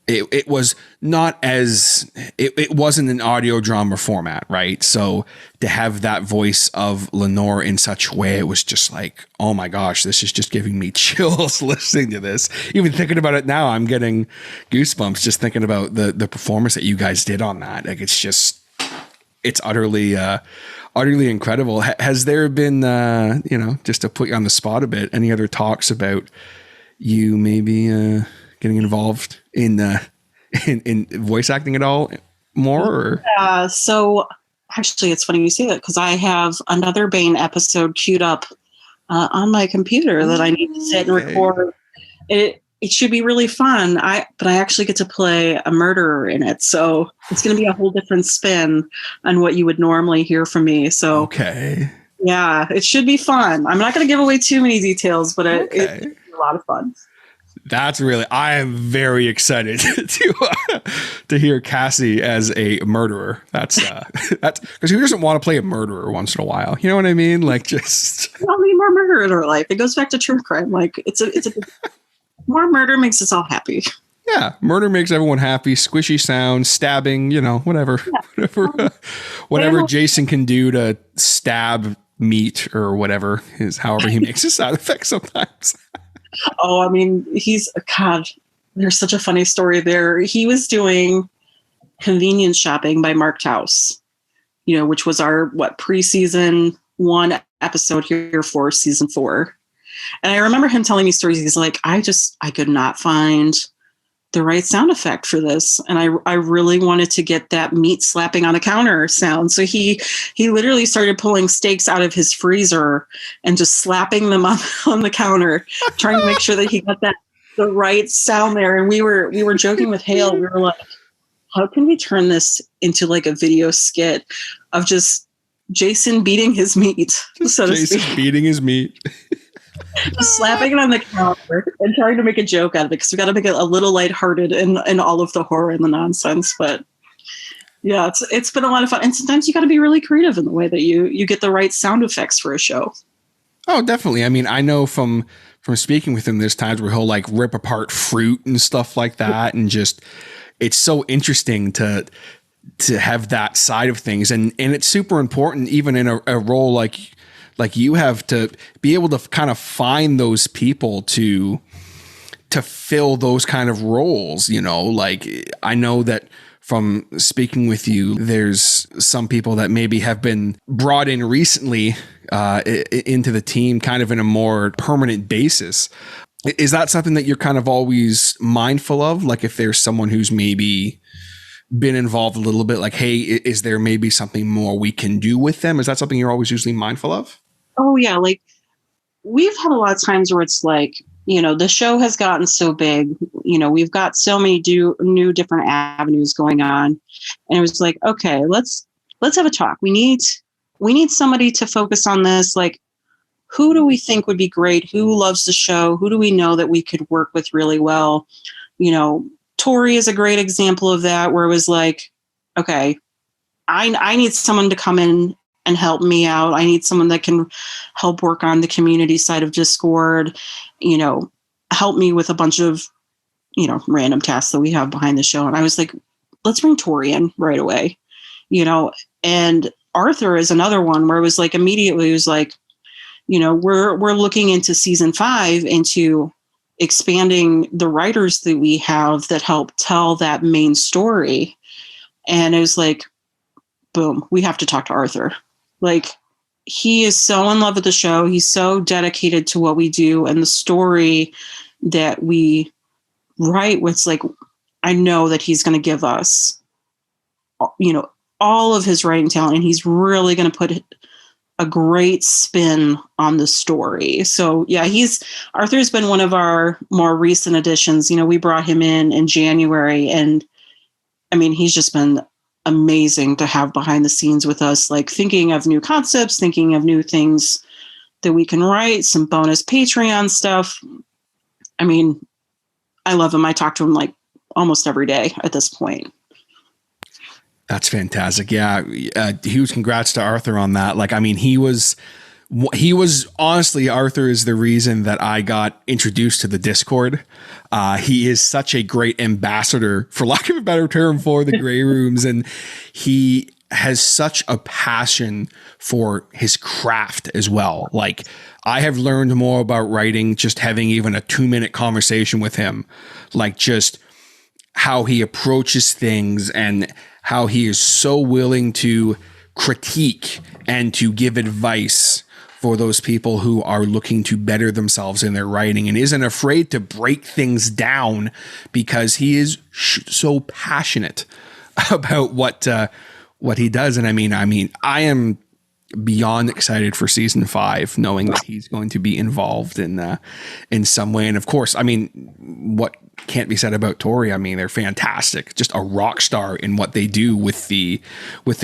it was not as, it wasn't an audio drama format, right? So to have that voice of Lenore in such a way, it was just like, oh my gosh, this is just giving me chills listening to this. Even thinking about it now, I'm getting goosebumps just thinking about the performance that you guys did on that. Like, it's utterly incredible. Has there been, just to put you on the spot a bit, any other talks about you maybe getting involved in voice acting at all more? Or? So actually, it's funny you say that, because I have another Bane episode queued up on my computer that I need to sit and record. It should be really fun. But I actually get to play a murderer in it, so it's going to be a whole different spin on what you would normally hear from me. So okay, yeah, it should be fun. I'm not going to give away too many details, but it's a lot of fun. That's I am very excited to hear Cassie as a murderer. That's because who doesn't want to play a murderer once in a while? You know what I mean? Like, just we need more murder in our life. It goes back to true crime. Like, it's a more murder makes us all happy. Yeah, murder makes everyone happy. Squishy sound, stabbing, whatever, whatever Jason can do to stab meat or whatever is however he makes a sound effect sometimes. Oh, I mean, there's such a funny story there. He was doing Convenience Shopping by Marked House, which was our pre-season 1 episode here for season 4. And I remember him telling me stories. He's like, I could not find the right sound effect for this. And I really wanted to get that meat slapping on a counter sound. So he literally started pulling steaks out of his freezer and just slapping them up on the counter, trying to make sure that he got the right sound there. And we were joking with Hale. We were like, how can we turn this into like a video skit of just Jason beating his meat? So Jason beating his meat. Just slapping it on the counter and trying to make a joke out of it, because we got to make it a little lighthearted in all of the horror and the nonsense. But yeah, it's been a lot of fun. And sometimes you got to be really creative in the way that you get the right sound effects for a show. Oh, definitely. I mean, I know from speaking with him, there's times where he'll like rip apart fruit and stuff like that, and just it's so interesting to have that side of things, and it's super important even in a role like you have, to be able to kind of find those people to fill those kind of roles. You know, like I know that from speaking with you, there's some people that maybe have been brought in recently into the team kind of in a more permanent basis. Is that something that you're kind of always mindful of? Like if there's someone who's maybe been involved a little bit, like, hey, is there maybe something more we can do with them? Is that something you're always usually mindful of? Oh yeah. Like we've had a lot of times where it's like, the show has gotten so big, we've got so many new different avenues going on. And it was like, okay, let's have a talk. We need somebody to focus on this. Like, who do we think would be great? Who loves the show? Who do we know that we could work with really well? Tori is a great example of that, where it was like, okay, I need someone to come in and help me out. I need someone that can help work on the community side of Discord, help me with a bunch of, random tasks that we have behind the show. And I was like, let's bring Tori in right away, and Arthur is another one where it was like, immediately it was like, we're looking into season 5 into expanding the writers that we have that help tell that main story. And it was like, boom, we have to talk to Arthur. Like, he is so in love with the show. He's so dedicated to what we do and the story that we write. It's like, I know that he's going to give us, all of his writing talent, and he's really going to put a great spin on the story. So yeah, Arthur's been one of our more recent additions. We brought him in January, and I mean, he's just been amazing to have behind the scenes with us, like thinking of new concepts, thinking of new things that we can write, some bonus Patreon stuff. I mean, I love him. I talk to him like almost every day at this point. That's fantastic. Yeah. Huge congrats to Arthur on that. Like, I mean, he was honestly, Arthur is the reason that I got introduced to the Discord. He is such a great ambassador, for lack of a better term, for the Grey Rooms. And he has such a passion for his craft as well. Like, I have learned more about writing just having even a 2-minute conversation with him, like just how he approaches things and how he is so willing to critique and to give advice for those people who are looking to better themselves in their writing, and isn't afraid to break things down because he is so passionate about what he does. And I mean, I am beyond excited for season 5, knowing that he's going to be involved in some way. And of course, I mean, what can't be said about Tori? I mean, they're fantastic, just a rock star in what they do with the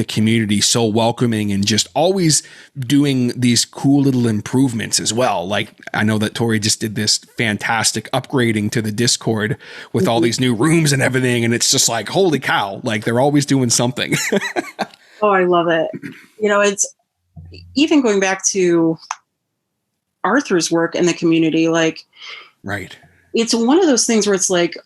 community, so welcoming and just always doing these cool little improvements as well. Like, I know that Tori just did this fantastic upgrading to the Discord with all these new rooms and everything, and it's just like, holy cow, like they're always doing something. Oh, I love it. It's even going back to Arthur's work in the community, like, right. It's one of those things where it's like,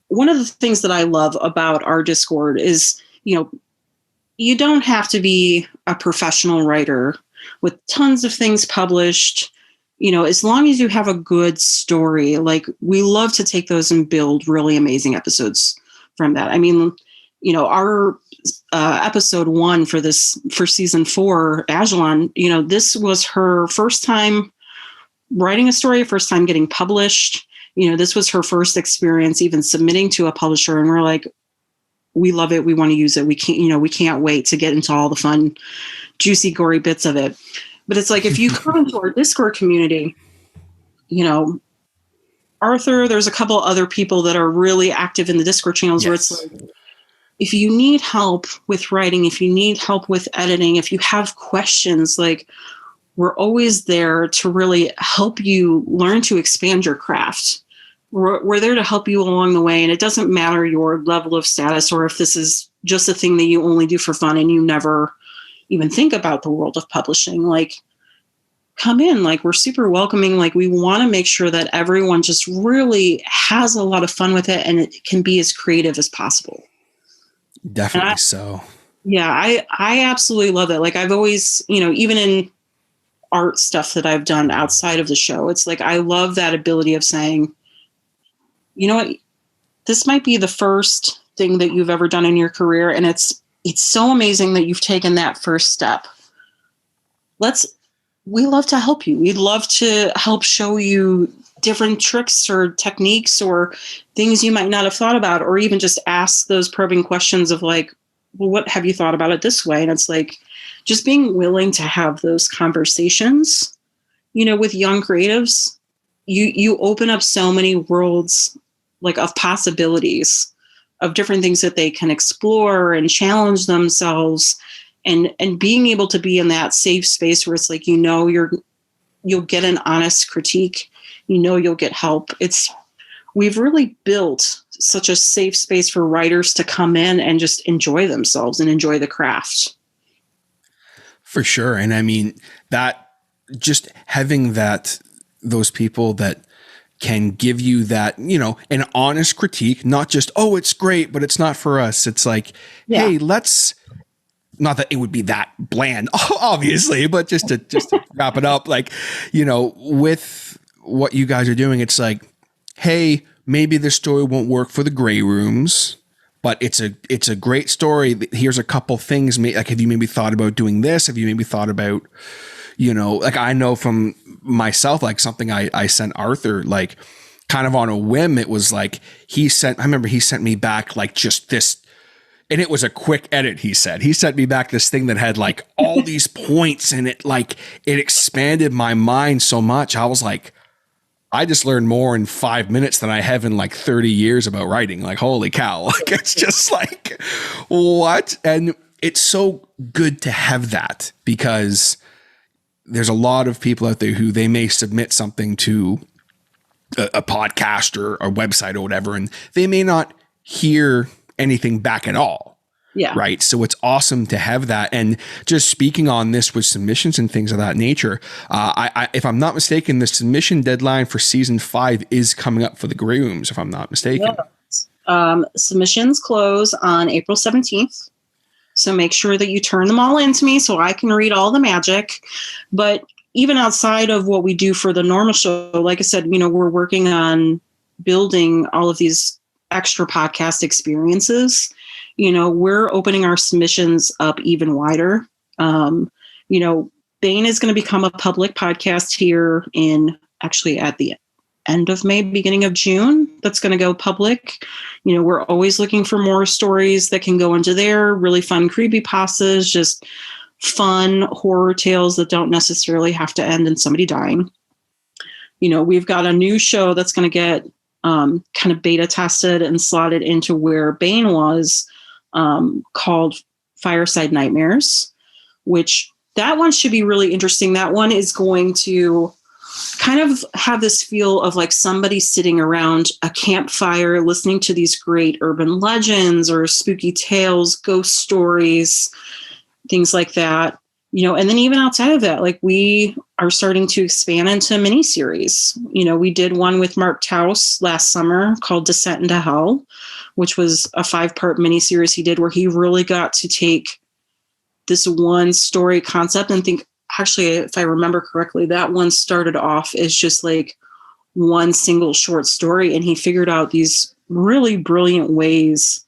one of the things that I love about our Discord is, you don't have to be a professional writer with tons of things published, as long as you have a good story. Like, we love to take those and build really amazing episodes from that. I mean, our episode 1 for season 4, Ajalon, this was her first time writing a story, first time getting published. This was her first experience even submitting to a publisher. And we're like, we love it. We want to use it. We can't wait to get into all the fun, juicy, gory bits of it. But it's like, if you come into our Discord community, Arthur, there's a couple other people that are really active in the Discord channels. Yes. Where it's like, if you need help with writing, if you need help with editing, if you have questions, like, we're always there to really help you learn to expand your craft. We're there to help you along the way. And it doesn't matter your level of status, or if this is just a thing that you only do for fun and you never even think about the world of publishing. Like, come in. Like, we're super welcoming. Like, we want to make sure that everyone just really has a lot of fun with it and it can be as creative as possible. Definitely so. Yeah, I absolutely love it. Like, I've always, even in art stuff that I've done outside of the show, it's like, I love that ability of saying, you know what, this might be the first thing that you've ever done in your career. And it's so amazing that you've taken that first step. We love to help you. We'd love to help show you different tricks or techniques or things you might not have thought about, or even just ask those probing questions of like, well, what have you thought about it this way? And it's like, just being willing to have those conversations, with young creatives, you open up so many worlds like of possibilities of different things that they can explore and challenge themselves, and being able to be in that safe space where it's like, you'll get an honest critique, you'll get help. We've really built such a safe space for writers to come in and just enjoy themselves and enjoy the craft. For sure. And I mean, that just having those people that can give you that, an honest critique, not just, oh, it's great, but it's not for us. It's like, hey, not that it would be that bland, obviously, but just to wrap it up, like, with what you guys are doing, it's like, hey, maybe this story won't work for the gray rooms, but it's a great story. Here's a couple things. Like, have you maybe thought about doing this? Have you maybe thought about, like, I know from myself, like something I sent Arthur, like kind of on a whim. It was like, I remember he sent me back like just this, and it was a quick edit. He sent me back this thing that had like all these points, and it expanded my mind so much. I was like, I just learned more in 5 minutes than I have in like 30 years about writing. Like, holy cow. Like, it's just like, what? And it's so good to have that, because there's a lot of people out there who they may submit something to a podcast or a website or whatever, and they may not hear anything back at all. Yeah. Right. So it's awesome to have that. And just speaking on this with submissions and things of that nature, if I'm not mistaken, the submission deadline for season 5 is coming up for the Grey Rooms, if I'm not mistaken. Yeah. Submissions close on April 17th. So make sure that you turn them all into me so I can read all the magic. But even outside of what we do for the normal show, like I said, we're working on building all of these extra podcast experiences. We're opening our submissions up even wider. Bane is going to become a public podcast here at the end of May, beginning of June. That's going to go public. We're always looking for more stories that can go into there. Really fun creepypastas, just fun horror tales that don't necessarily have to end in somebody dying. We've got a new show that's going to get kind of beta tested and slotted into where Bane was, called Fireside Nightmares, which that one should be really interesting. That one is going to kind of have this feel of like somebody sitting around a campfire listening to these great urban legends or spooky tales, ghost stories, things like that. And then even outside of that, like, we are starting to expand into miniseries. We did one with Mark Taus last summer called Descent into Hell, which was a 5-part miniseries he did where he really got to take this one story concept and think, actually, if I remember correctly, that one started off as just like one single short story. And he figured out these really brilliant ways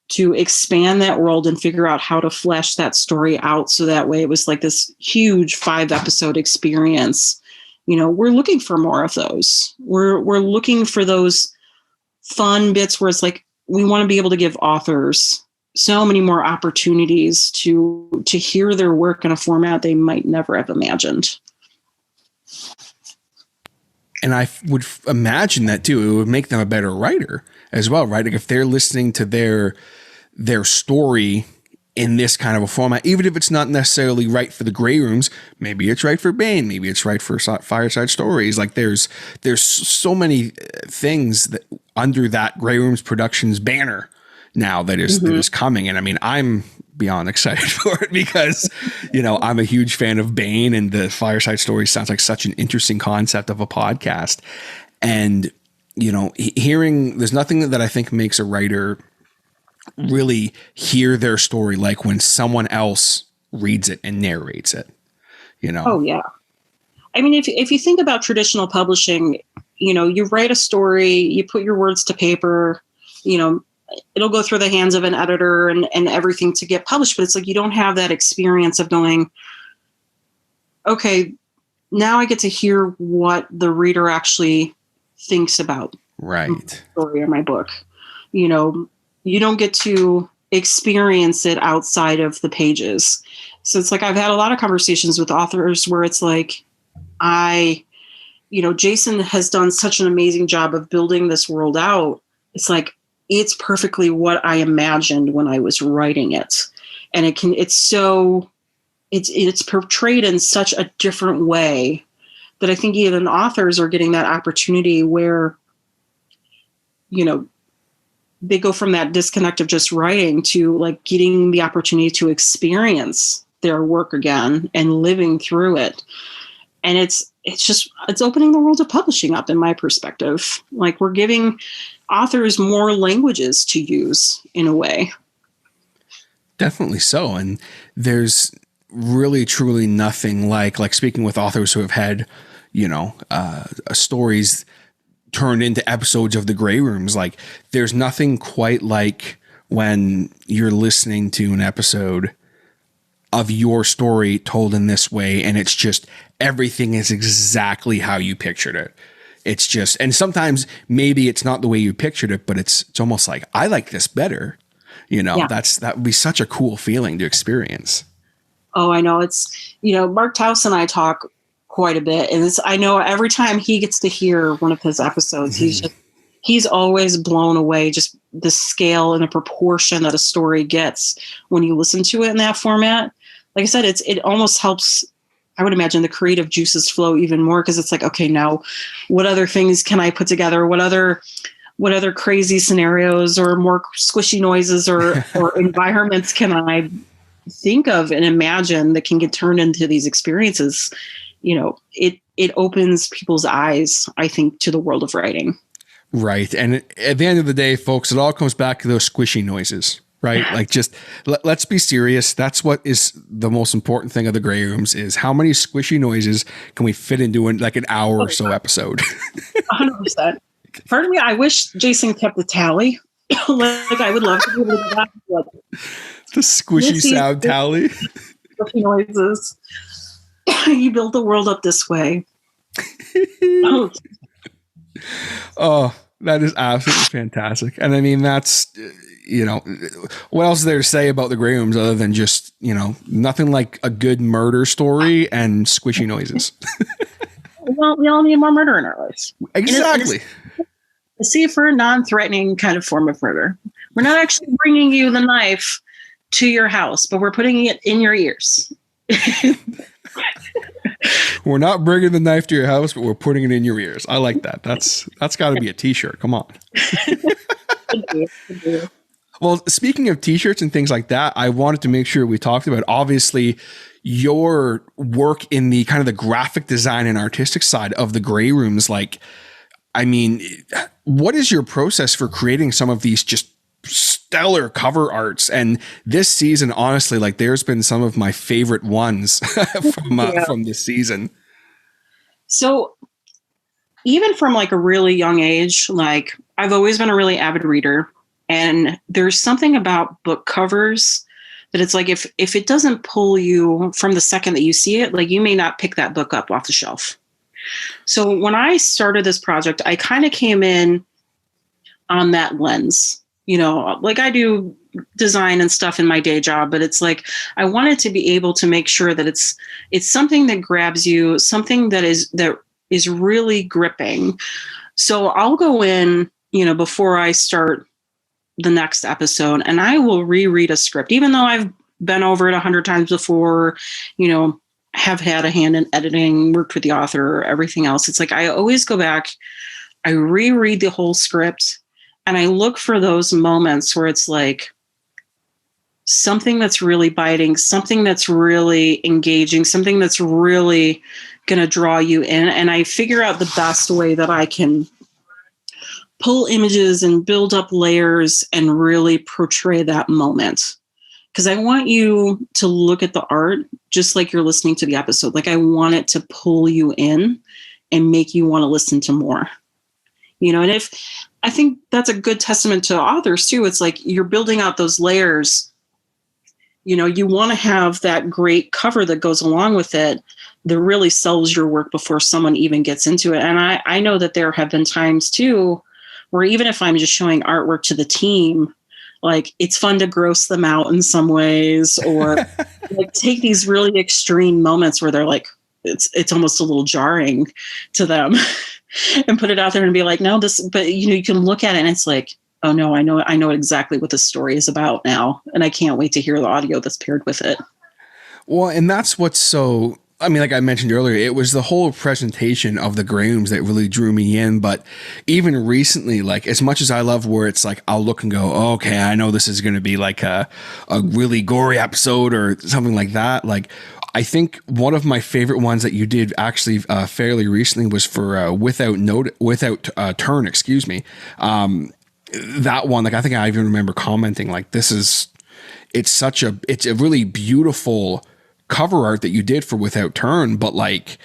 to expand that world and figure out how to flesh that story out. So that way it was like this huge 5-episode experience. We're looking for more of those. We're looking for those fun bits where it's like, we want to be able to give authors so many more opportunities to hear their work in a format they might never have imagined. And I would imagine that too, it would make them a better writer as well, right? Like, if they're listening to their story in this kind of a format, even if it's not necessarily right for the Grey Rooms, maybe it's right for Bane, maybe it's right for Fireside Stories. Like, there's so many things that under that Grey Rooms Productions banner now that is coming. And I mean, I'm beyond excited for it because, I'm a huge fan of Bane, and the Fireside Story sounds like such an interesting concept of a podcast. And, hearing, there's nothing that I think makes a writer really hear their story like when someone else reads it and narrates it, Oh, yeah. I mean, if you think about traditional publishing, you write a story, you put your words to paper, it'll go through the hands of an editor and everything to get published. But it's like you don't have that experience of going, okay, now I get to hear what the reader actually thinks about my story or my book. You don't get to experience it outside of the pages. So it's like I've had a lot of conversations with authors where it's like, Jason has done such an amazing job of building this world out. It's like, it's perfectly what I imagined when I was writing it. And it's portrayed in such a different way that I think even authors are getting that opportunity where, they go from that disconnect of just writing to like getting the opportunity to experience their work again and living through it. And it's opening the world of publishing up in my perspective. Like we're giving authors more languages to use in a way. Definitely so. And there's really, truly nothing like speaking with authors who have had, stories turned into episodes of the Grey Rooms. Like there's nothing quite like when you're listening to an episode of your story told in this way, and it's just everything is exactly how you pictured it. It's just, and sometimes maybe it's not the way you pictured it, but it's almost like, I like this better. That would be such a cool feeling to experience. Oh, I know. It's, Mark Taus and I talk quite a bit, and I know every time he gets to hear one of his episodes, he's always blown away, just the scale and the proportion that a story gets when you listen to it in that format. Like I said, it almost helps, I would imagine, the creative juices flow even more, because it's like, okay, now what other things can I put together? What other crazy scenarios or more squishy noises or environments can I think of and imagine that can get turned into these experiences? It opens people's eyes, I think, to the world of writing. Right. And at the end of the day, folks, it all comes back to those squishy noises, right? Like just let's be serious. That's what is the most important thing of the Grey Rooms, is how many squishy noises can we fit into an hour or so episode? 100%. Part of me, I wish Jason kept the tally. Like I would love to be able to do that. The squishy sound tally. Squishy noises. You built the world up this way. Oh, that is absolutely fantastic. And I mean, that's, what else is there to say about the Grey Rooms other than just, nothing like a good murder story and squishy noises. Well, we all need more murder in our lives. Exactly. A safer, non-threatening kind of form of murder. We're not actually bringing you the knife to your house, but we're putting it in your ears. We're not bringing the knife to your house, but we're putting it in your ears. I like that. That's got to be a t-shirt. Come on. Well, speaking of t-shirts and things like that, I wanted to make sure we talked about, obviously, your work in the kind of the graphic design and artistic side of the Grey Rooms. Like, I mean, what is your process for creating some of these just stellar cover arts? And this season, honestly, like there's been some of my favorite ones from this season. So even from like a really young age, like I've always been a really avid reader, and there's something about book covers that it's like, if it doesn't pull you from the second that you see it, like you may not pick that book up off the shelf. So when I started this project, I kind of came in on that lens. Like I do design and stuff in my day job, but it's like, I wanted to be able to make sure that it's something that grabs you, something that is really gripping. So I'll go in, before I start the next episode, and I will reread a script, even though I've been over it 100 times before, have had a hand in editing, worked with the author, everything else. It's like, I always go back, I reread the whole script, and I look for those moments where it's like something that's really biting, something that's really engaging, something that's really going to draw you in. And I figure out the best way that I can pull images and build up layers and really portray that moment. Because I want you to look at the art just like you're listening to the episode. Like I want it to pull you in and make you want to listen to more. And if I think that's a good testament to authors too. It's like you're building out those layers. You want to have that great cover that goes along with it that really sells your work before someone even gets into it. And I know that there have been times too where even if I'm just showing artwork to the team, like it's fun to gross them out in some ways, or like take these really extreme moments where they're like, it's almost a little jarring to them and put it out there and be like, no, but you can look at it and it's like, oh no, I know exactly what the story is about now. And I can't wait to hear the audio that's paired with it. Well, and that's what's so, like I mentioned earlier, it was the whole presentation of the Grahams that really drew me in. But even recently, like as much as I love where it's like, I'll look and go, oh, okay, I know this is going to be like a really gory episode or something like that. Like, I think one of my favorite ones that you did actually fairly recently was for Without Turn, excuse me. That one, like I think I even remember commenting like, it's a really beautiful cover art that you did for Without Turn, but like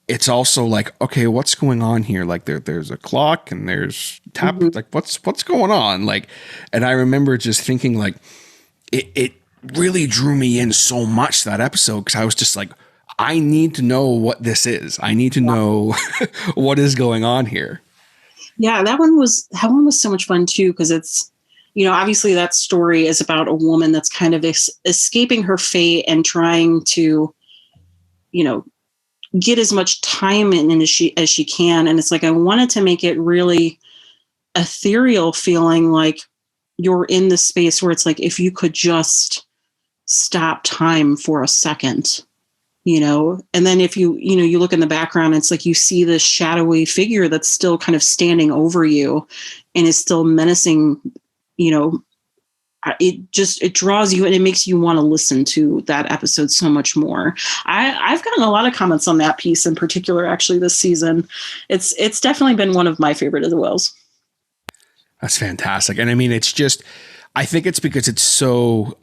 it's also like, okay, what's going on here? Like there's a clock and there's tap, like what's going on? Like, and I remember just thinking like it really drew me in so much, that episode, because I was just like, I need to know what this is. I need to know what is going on here. Yeah, that one was so much fun too, because it's, obviously that story is about a woman that's kind of escaping her fate and trying to, get as much time in as she can. And it's like, I wanted to make it really ethereal, feeling like you're in the space where it's like, if you could just stop time for a second, and then if you look in the background, it's like you see this shadowy figure that's still kind of standing over you and is still menacing. It draws you and it makes you want to listen to that episode so much more. I've gotten a lot of comments on that piece in particular, actually, this season. It's definitely been one of my favorite as well. That's fantastic. And I mean, it's just, I think it's because it's so,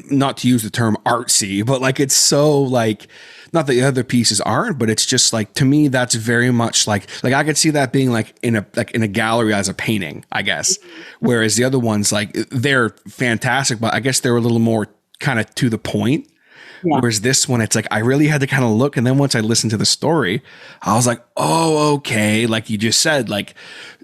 not to use the term artsy, but like, it's so like, not that the other pieces aren't, but it's just like, to me, that's very much like I could see that being like in a gallery as a painting, I guess. Whereas the other ones, like they're fantastic, but I guess they're a little more kind of to the point. Yeah. Whereas this one, it's like, I really had to kind of look. And then once I listened to the story, I was like, oh, okay. Like you just said, like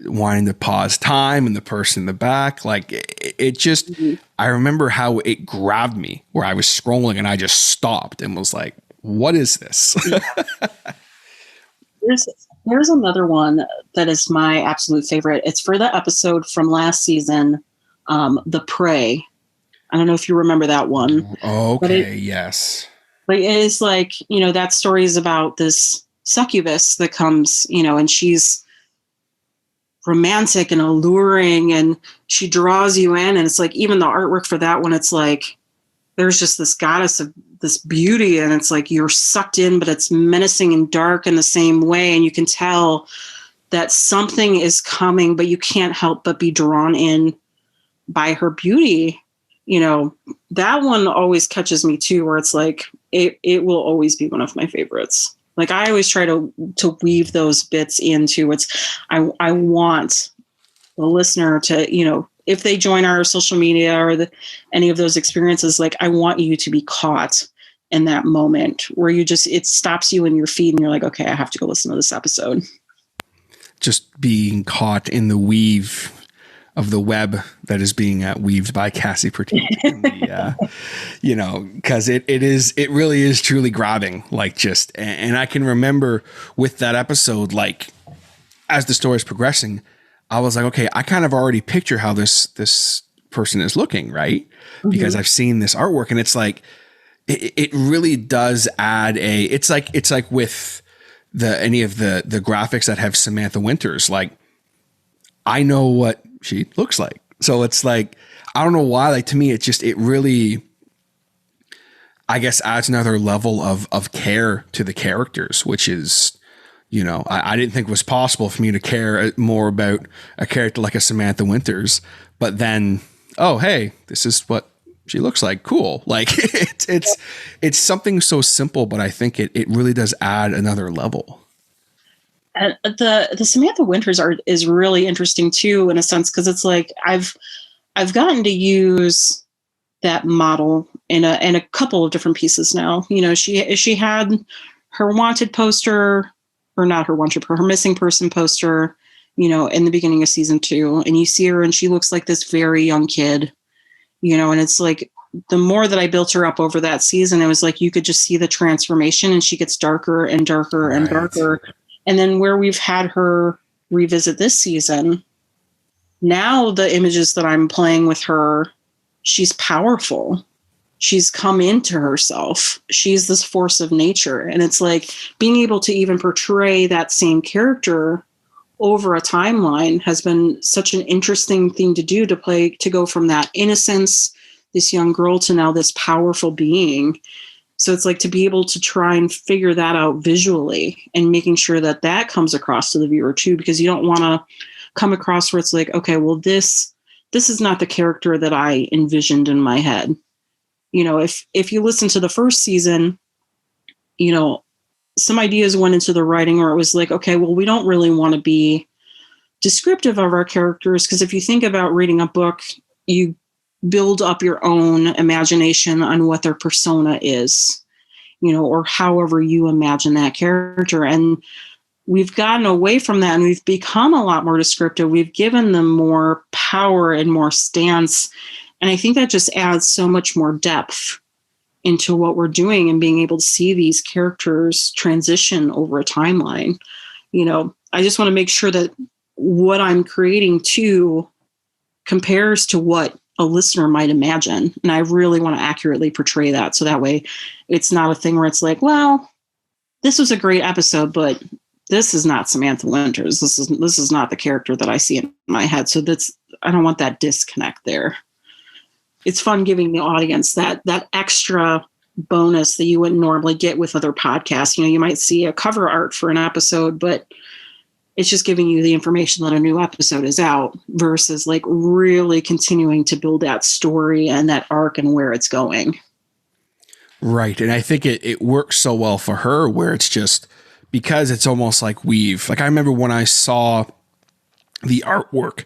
wanting to pause time and the person in the back, like it just, I remember how it grabbed me where I was scrolling and I just stopped and was like, what is this? There's another one that is my absolute favorite. It's for the episode from last season, The Prey. I don't know if you remember that one. Okay, yes. But it is like, that story is about this succubus that comes, and she's romantic and alluring and she draws you in. And it's like, even the artwork for that one, it's like, there's just this goddess of this beauty and it's like you're sucked in, but it's menacing and dark in the same way. And you can tell that something is coming, but you can't help but be drawn in by her beauty. That one always catches me too, where it's like, it will always be one of my favorites. Like I always try to weave those bits into I want the listener to, if they join our social media or any of those experiences, like I want you to be caught in that moment where it stops you in your feed and you're like, okay, I have to go listen to this episode. Just being caught in the weave of the web that is being weaved by Cassie Pertiet. Cause it really is truly grabbing, like and I can remember with that episode, like as the story is progressing, I was like, okay, I kind of already picture how this person is looking, right? Mm-hmm. Because I've seen this artwork and it's like, it really does add it's like with any of the graphics that have Samantha Winters, like I know what she looks like. So it's like, I don't know why, like to me, it really, I guess, adds another level of care to the characters, which is, you know, I didn't think was possible for me to care more about a character like a Samantha Winters, but then, oh, hey, this is what she looks like. Cool. Like it's something so simple, but I think it really does add another level. And the Samantha Winters art is really interesting too, in a sense, because it's like I've gotten to use that model in a couple of different pieces now. You know, she had her wanted poster, or not her wanted, her missing person poster, you know, in the beginning of season 2, and you see her and she looks like this very young kid, you know, and it's like the more that I built her up over that season, it was like you could just see the transformation, and she gets darker and darker and darker. And then where we've had her revisit this season, now the images that I'm playing with her, she's powerful. She's come into herself. She's this force of nature. And it's like being able to even portray that same character over a timeline has been such an interesting thing to do, to go from that innocence, this young girl, to now this powerful being. So it's like to be able to try and figure that out visually and making sure that that comes across to the viewer too, because you don't want to come across where it's like, okay, well, this is not the character that I envisioned in my head. You know, if you listen to the first season, you know, some ideas went into the writing where it was like, okay, well, we don't really want to be descriptive of our characters, because if you think about reading a book, you build up your own imagination on what their persona is, you know, or however you imagine that character. And we've gotten away from that, and we've become a lot more descriptive. We've given them more power and more stance. And I think that just adds so much more depth into what we're doing, and being able to see these characters transition over a timeline. You know, I just want to make sure that what I'm creating too compares to what a listener might imagine. And I really want to accurately portray that. So that way it's not a thing where it's like, well, this was a great episode, but this is not Samantha Winters. This is not the character that I see in my head. So I don't want that disconnect there. It's fun giving the audience that extra bonus that you wouldn't normally get with other podcasts. You know, you might see a cover art for an episode, but it's just giving you the information that a new episode is out, versus like really continuing to build that story and that arc and where it's going. Right. And I think it works so well for her, where it's just because it's almost like I remember when I saw the artwork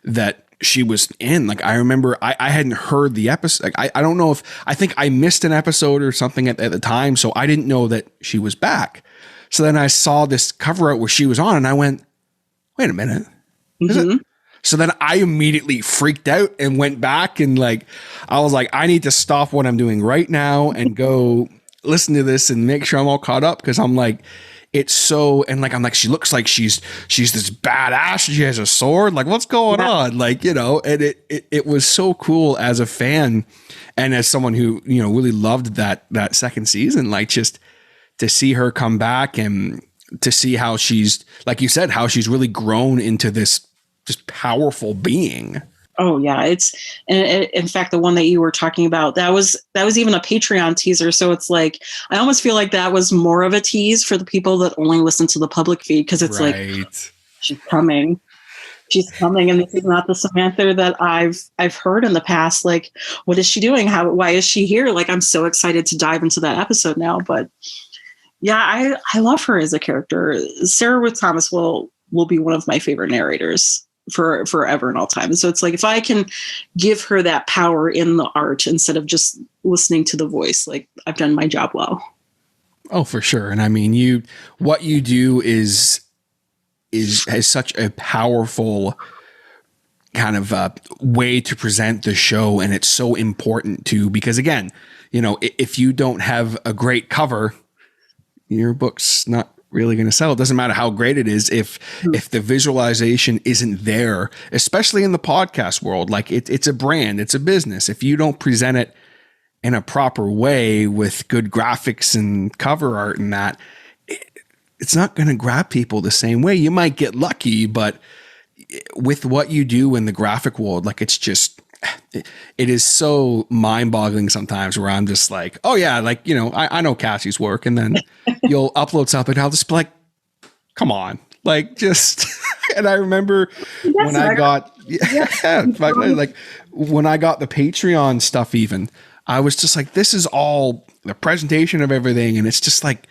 that she was in, like, I remember I hadn't heard the episode. Like, I don't know I think I missed an episode or something at the time. So I didn't know that she was back. So then I saw this cover art where she was on, and I went, wait a minute. Mm-hmm. So then I immediately freaked out and went back, and like, I was like, I need to stop what I'm doing right now and go listen to this and make sure I'm all caught up. Cause I'm like, it's so, and like, I'm like, she looks like she's this badass. She has a sword. Like, what's going on? Like, you know, and it was so cool as a fan. And as someone who, you know, really loved that second season, like, just to see her come back and to see how she's, like you said, how she's really grown into this just powerful being. Oh yeah. In fact, the one that you were talking about, that was even a Patreon teaser. So it's like, I almost feel like that was more of a tease for the people that only listen to the public feed. Cause it's like, she's coming. And this is not the Samantha that I've heard in the past. Like, what is she doing? Why is she here? Like, I'm so excited to dive into that episode now, but yeah, I love her as a character. Sarah Ruth Thomas will be one of my favorite narrators for forever and all time. So it's like, if I can give her that power in the art instead of just listening to the voice, like, I've done my job well. Oh, for sure. And I mean, what you do has such a powerful kind of way to present the show. And it's so important too, because again, you know, if you don't have a great cover, your book's not really going to sell. It doesn't matter how great it is if the visualization isn't there, especially in the podcast world. Like, it's a brand, it's a business. If you don't present it in a proper way with good graphics and cover art and that, it's not going to grab people the same way. You might get lucky, but with what you do in the graphic world, like, it's it is so mind-boggling sometimes where I'm just like, oh yeah, like, I know Cassie's work, and then you'll upload something, I'll just be like, come on, like, just. And I remember when I got like when I got the Patreon stuff, even I was just like, this is all the presentation of everything, and it's just like,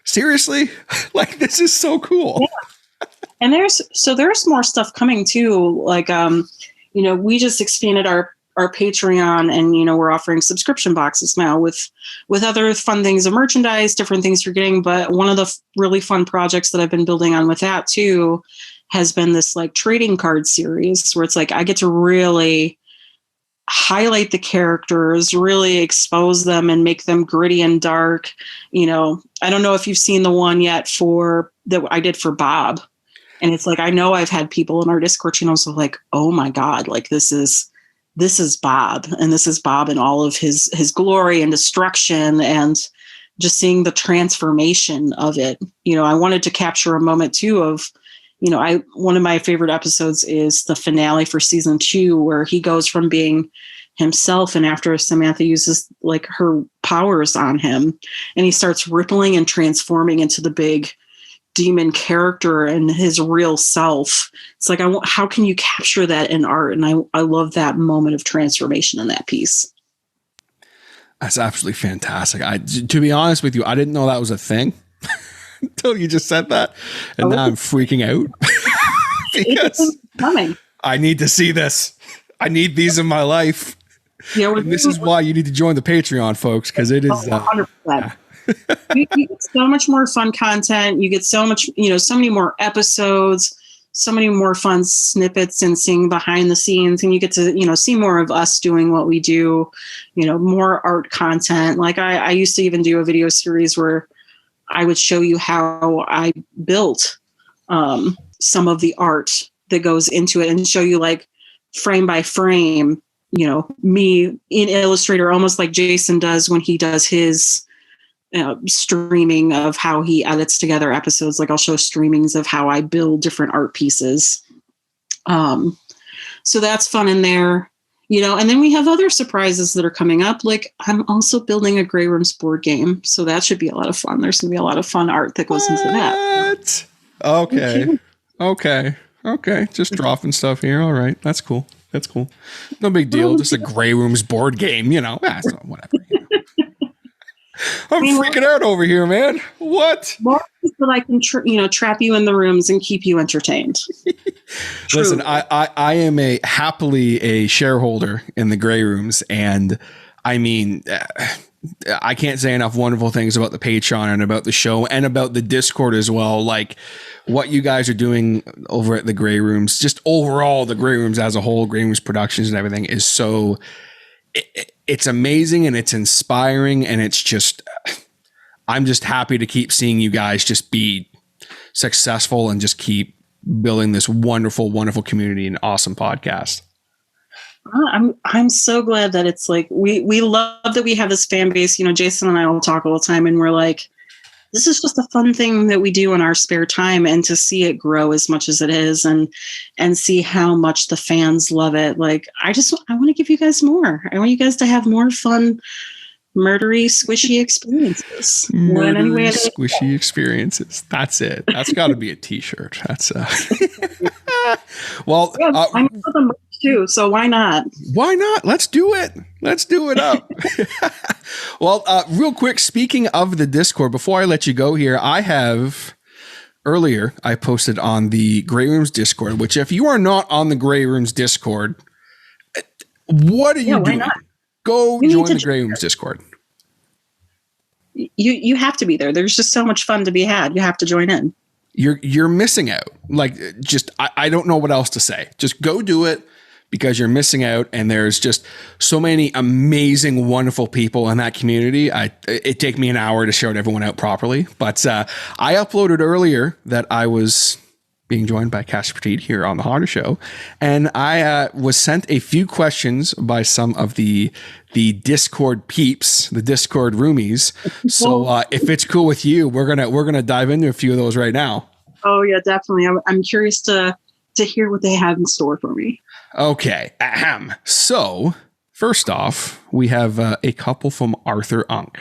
seriously, like, this is so cool. Yeah. And there's more stuff coming too. Like, we just expanded our Patreon, and, we're offering subscription boxes now with other fun things of merchandise, different things you're getting. But one of the really fun projects that I've been building on with that too has been this like trading card series where it's like, I get to really highlight the characters, really expose them and make them gritty and dark. I don't know if you've seen the one yet that I did for Bob. And it's like, I know I've had people in our Discord channels of like, oh my God, like this is Bob, and this is Bob in all of his glory and destruction, and just seeing the transformation of it. I wanted to capture a moment too of, one of my favorite episodes is the finale for season 2, where he goes from being himself, and after Samantha uses like her powers on him, and he starts rippling and transforming into the big demon character and his real self. It's like, how can you capture that in art? And I love that moment of transformation in that piece. That's absolutely fantastic. To be honest with you, I didn't know that was a thing until you just said that. And now I'm freaking out because I need to see this. I need these in my life. Yeah, and this is why you need to join the Patreon, folks, because it is 100%. You get so much more fun content. You get so much, so many more episodes, so many more fun snippets and seeing behind the scenes. And you get to, see more of us doing what we do, more art content. Like I used to even do a video series where I would show you how I built some of the art that goes into it, and show you like frame by frame, me in Illustrator, almost like Jason does when he does his streaming of how he edits together episodes. Like I'll show streamings of how I build different art pieces. So that's fun in there, and then we have other surprises that are coming up. Like I'm also building a Grey Rooms board game. So that should be a lot of fun. There's going to be a lot of fun art that goes into that. Okay. Just dropping stuff here. All right. That's cool. No big deal. Just a Grey Rooms board game, so whatever. I'm freaking out over here, man. What? More so that I can, trap you in the rooms and keep you entertained. Listen, I am happily a shareholder in the Grey Rooms, and I mean, I can't say enough wonderful things about the Patreon and about the show and about the Discord as well. Like what you guys are doing over at the Grey Rooms, just overall the Grey Rooms as a whole, Grey Rooms Productions and everything is so. It's amazing and it's inspiring, and it's just, I'm just happy to keep seeing you guys just be successful and just keep building this wonderful, wonderful community and awesome podcast. I'm so glad that it's like, we love that we have this fan base. Jason and I will talk all the time, and we're like, this is just a fun thing that we do in our spare time, and to see it grow as much as it is and see how much the fans love it. Like, I want to give you guys more. I want you guys to have more fun, murdery, squishy experiences. Squishy experiences. That's it. That's got to be a t-shirt. That's well, yeah, I'm for the merch too, so why not? Let's do it up. Well, real quick, speaking of the Discord, before I let you go here, earlier I posted on the Grey Rooms Discord, which if you are not on the Grey Rooms Discord, what are you doing? Go join the Grey Rooms Discord. You have to be there. There's just so much fun to be had. You have to join in. You're missing out. Like, just I don't know what else to say. Just go do it, because you're missing out, and there's just so many amazing, wonderful people in that community. It take me an hour to shout everyone out properly, but I uploaded earlier that I was being joined by Cassie Pertiet here on the Harder Show, and I was sent a few questions by some of the Discord peeps, the Discord roomies. So if it's cool with you, we're gonna dive into a few of those right now. Oh yeah, definitely. I'm curious to hear what they have in store for me. Okay. Ahem. So, first off, we have a couple from Arthur Unk.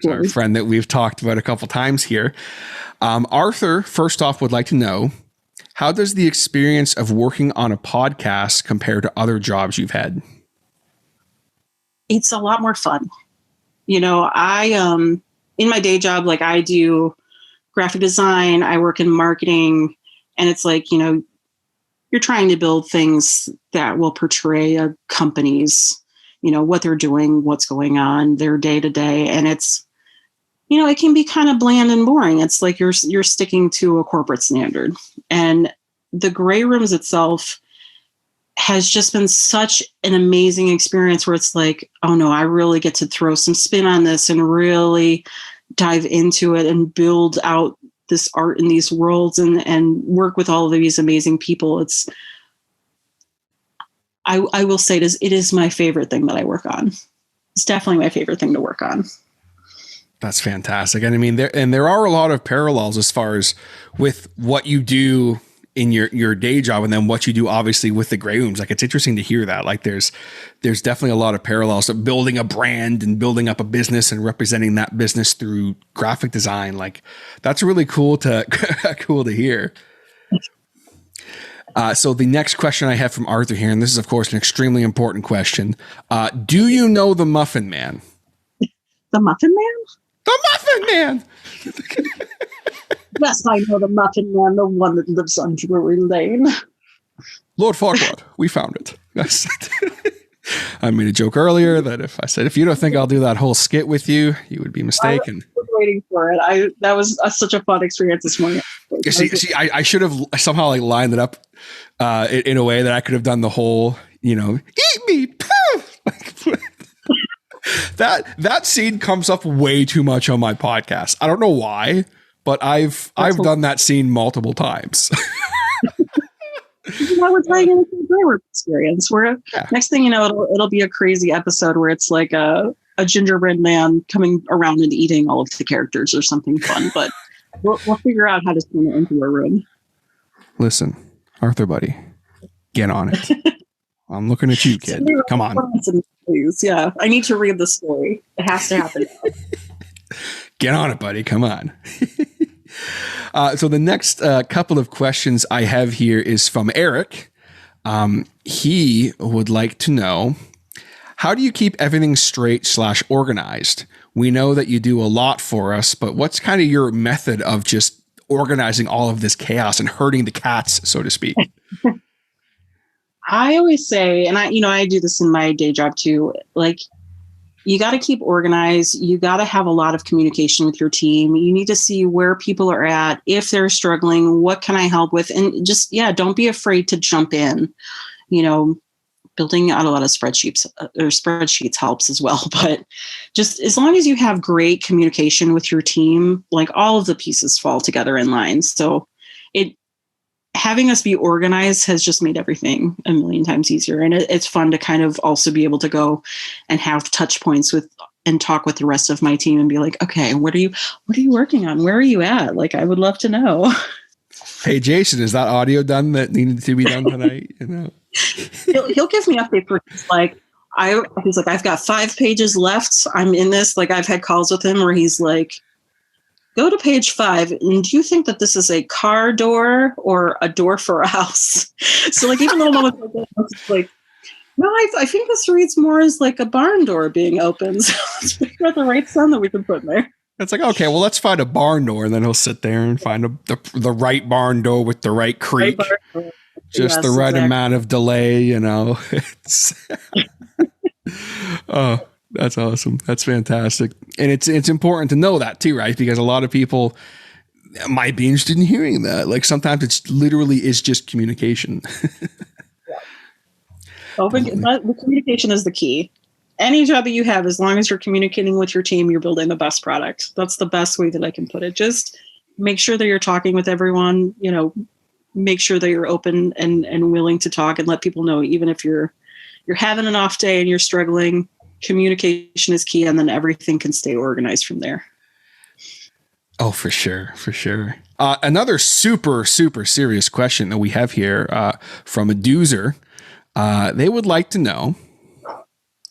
Our friend that we've talked about a couple times here. Arthur, first off, would like to know, how does the experience of working on a podcast compare to other jobs you've had? It's a lot more fun. I in my day job, like I do graphic design, I work in marketing, and it's like, you're trying to build things that will portray a company's, what they're doing, what's going on, their day to day. And it's, it can be kind of bland and boring. It's like you're sticking to a corporate standard. And the Gray Rooms itself has just been such an amazing experience where it's like, oh no, I really get to throw some spin on this and really dive into it and build out this art in these worlds and work with all of these amazing people. I will say it is my favorite thing that I work on. It's definitely my favorite thing to work on. That's fantastic. And I mean, there are a lot of parallels as far as with what you do in your day job and then what you do obviously with the Gray Rooms. Like, it's interesting to hear that. Like there's definitely a lot of parallels of building a brand and building up a business and representing that business through graphic design. Like, that's really cool to hear. So the next question I have from Arthur here, and this is of course an extremely important question. Do you know the Muffin Man? The Muffin Man? The Muffin Man! Yes, I know the Muffin Man, the one that lives on Drury Lane. Lord Farquaad, we found it. I made a joke earlier that if you don't think I'll do that whole skit with you, you would be mistaken. I was waiting for it. That was such a fun experience this morning. See, I should have somehow lined it up in a way that I could have done the whole, eat me. That scene comes up way too much on my podcast. I don't know why, but I've done that scene multiple times. We're playing in a Gray Room experience where next thing you know, it'll be a crazy episode where it's like a gingerbread man coming around and eating all of the characters or something fun. But we'll figure out how to turn it into a room. Listen, Arthur, buddy, get on it. I'm looking at you, kid. Come on. Please. Yeah, I need to read the story. It has to happen. Get on it, buddy. Come on. So the next couple of questions I have here is from Eric. He would like to know, how do you keep everything straight / organized? We know that you do a lot for us, but what's kind of your method of just organizing all of this chaos and herding the cats, so to speak? I always say, and I do this in my day job too, like, you got to keep organized. You got to have a lot of communication with your team. You need to see where people are at. If they're struggling, what can I help with? And just, don't be afraid to jump in. Building out a lot of spreadsheets helps as well. But just as long as you have great communication with your team, like, all of the pieces fall together in line. So having us be organized has just made everything a million times easier. And it's fun to kind of also be able to go and have touch points with and talk with the rest of my team and be like, okay, what are you working on? Where are you at? Like, I would love to know. Hey, Jason, is that audio done that needed to be done tonight? He'll give me updates where he's like, I've got 5 pages left. I'm in this. Like, I've had calls with him where he's like, go to page 5. And do you think that this is a car door or a door for a house? So, like, even little moments like that, it's like, no, I think this reads more as like a barn door being opened. So let's figure out the right sound that we can put in there. It's like, okay, well, let's find a barn door. And then he'll sit there and find the right barn door with the right creak. Just the right amount of delay, Oh, that's awesome. That's fantastic. And it's important to know that too, right? Because a lot of people might be interested in hearing that. Like, sometimes it's literally is just communication. The communication is the key. Any job that you have, as long as you're communicating with your team, you're building the best product. That's the best way that I can put it. Just make sure that you're talking with everyone, make sure that you're open and willing to talk and let people know, even if you're having an off day and you're struggling, communication is key, and then everything can stay organized from there. Oh, for sure. For sure. Another super, super serious question that we have here from a doozer. They would like to know,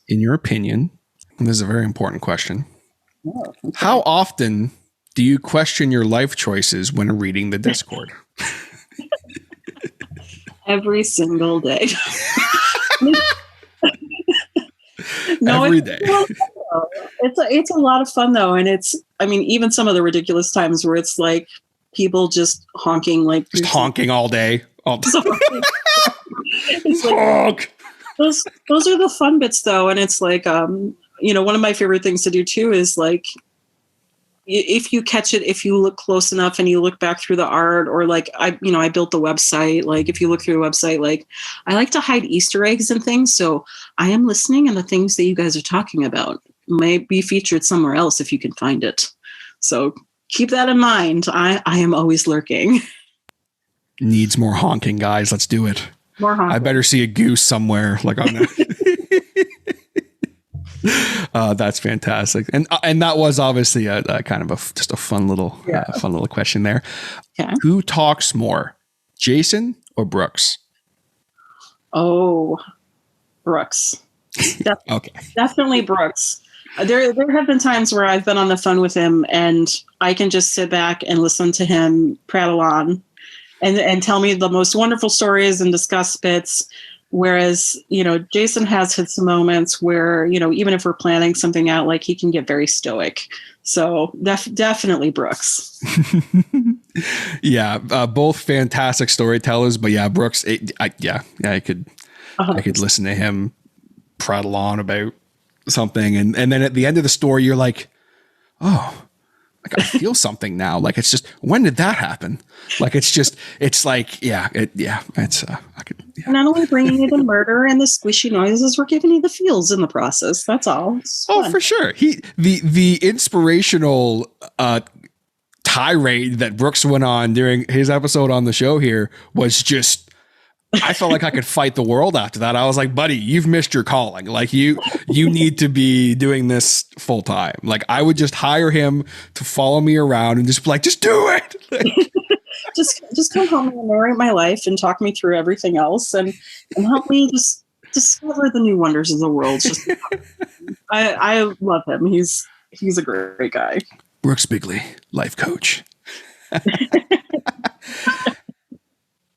in your opinion, and this is a very important question, how often do you question your life choices when reading the Discord? Every single day. Every day. It's a lot of fun though, and even some of the ridiculous times where it's like people just honking, like just honking all day. It's like, honk. Those are the fun bits though, and it's like one of my favorite things to do too is like, if you catch it, if you look close enough and you look back through the art, or like I built the website, like if you look through the website, like I like to hide Easter eggs and things. So I am listening, and the things that you guys are talking about may be featured somewhere else if you can find it. So keep that in mind. I am always lurking. Needs more honking, guys. Let's do it. More honking. I better see a goose somewhere like on that. That's fantastic, and that was obviously a kind of just a fun little question there. Okay. Who talks more, Jason or Brooks? Oh, Brooks. Okay, definitely Brooks. There have been times where I've been on the phone with him, and I can just sit back and listen to him prattle on, and tell me the most wonderful stories and discuss bits. Whereas, Jason has had some moments where, even if we're planning something out, like he can get very stoic. So definitely Brooks. Yeah. Both fantastic storytellers, but yeah, Brooks, I could listen to him prattle on about something. And then at the end of the story, you're like, oh, like I feel something now. Like, it's just, when did that happen? Like, it's like, Not only bringing you the murder and the squishy noises, we're giving you the feels in the process. That's all. Oh, for sure. The inspirational tirade that Brooks went on during his episode on the show here was just, I felt like I could fight the world after that. I was like, buddy, you've missed your calling. Like you need to be doing this full time. Like I would just hire him to follow me around and just be like, just do it. just come home and narrate my life and talk me through everything else and help me just discover the new wonders of the world. I love him. He's a great guy. Brooks Bigley, life coach.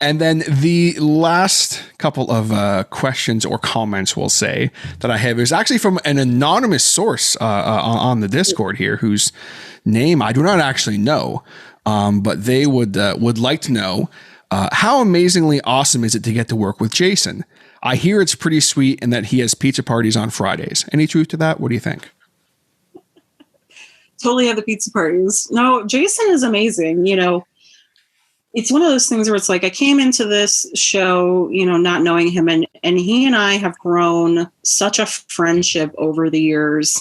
And then the last couple of questions or comments, we'll say, that I have is actually from an anonymous source on the Discord here, whose name I do not actually know, but they would like to know, how amazingly awesome is it to get to work with Jason? I hear it's pretty sweet and that he has pizza parties on Fridays. Any truth to that? What do you think? Totally have the pizza parties. No, Jason is amazing. It's one of those things where it's like I came into this show, not knowing him, and he and I have grown such a friendship over the years,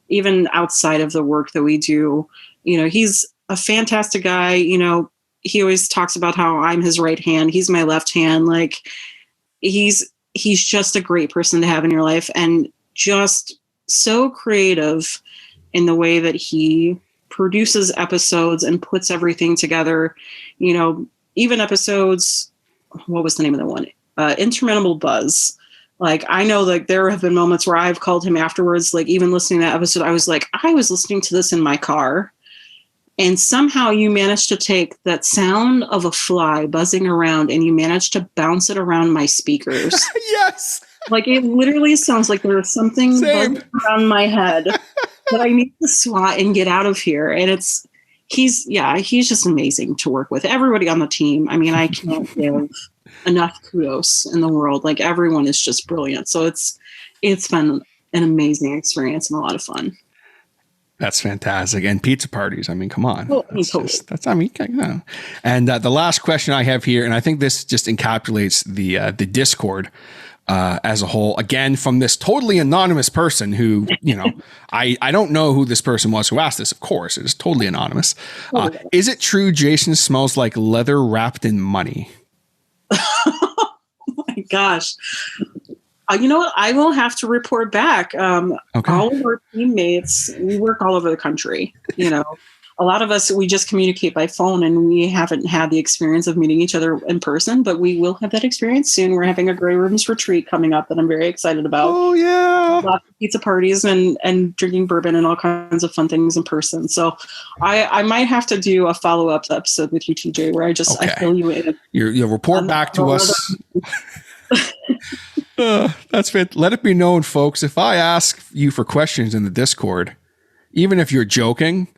even outside of the work that we do. He's a fantastic guy. He always talks about how I'm his right hand. He's my left hand. Like he's just a great person to have in your life, and just so creative in the way that he produces episodes and puts everything together. Even episodes, what was the name of the one? Interminable Buzz. Like, I know like there have been moments where I've called him afterwards, like even listening to that episode, I was like, I was listening to this in my car. And somehow you managed to take that sound of a fly buzzing around and you managed to bounce it around my speakers. Yes. Like it literally sounds like there was something buzzing around my head that I need to swat and get out of here. And he's just amazing to work with. Everybody on the team. I mean, I can't give enough kudos in the world. Like everyone is just brilliant. So it's been an amazing experience and a lot of fun. That's fantastic. And pizza parties. I mean, come on. Well, And the last question I have here, and I think this just encapsulates the Discord as a whole, again, from this totally anonymous person who, I don't know who this person was who asked this. Of course, it is totally anonymous. Is it true Jason smells like leather wrapped in money? Oh my gosh. You know what? I will have to report back. Okay. All of our teammates, we work all over the country. a lot of us, we just communicate by phone and we haven't had the experience of meeting each other in person, but we will have that experience soon. We're having a Grey Rooms retreat coming up that I'm very excited about. Oh, yeah. Lots of pizza parties and drinking bourbon and all kinds of fun things in person. So I might have to do a follow-up episode with you, TJ, where I fill you in. You'll report back to us. That's it. Let it be known, folks, if I ask you for questions in the Discord, even if you're joking,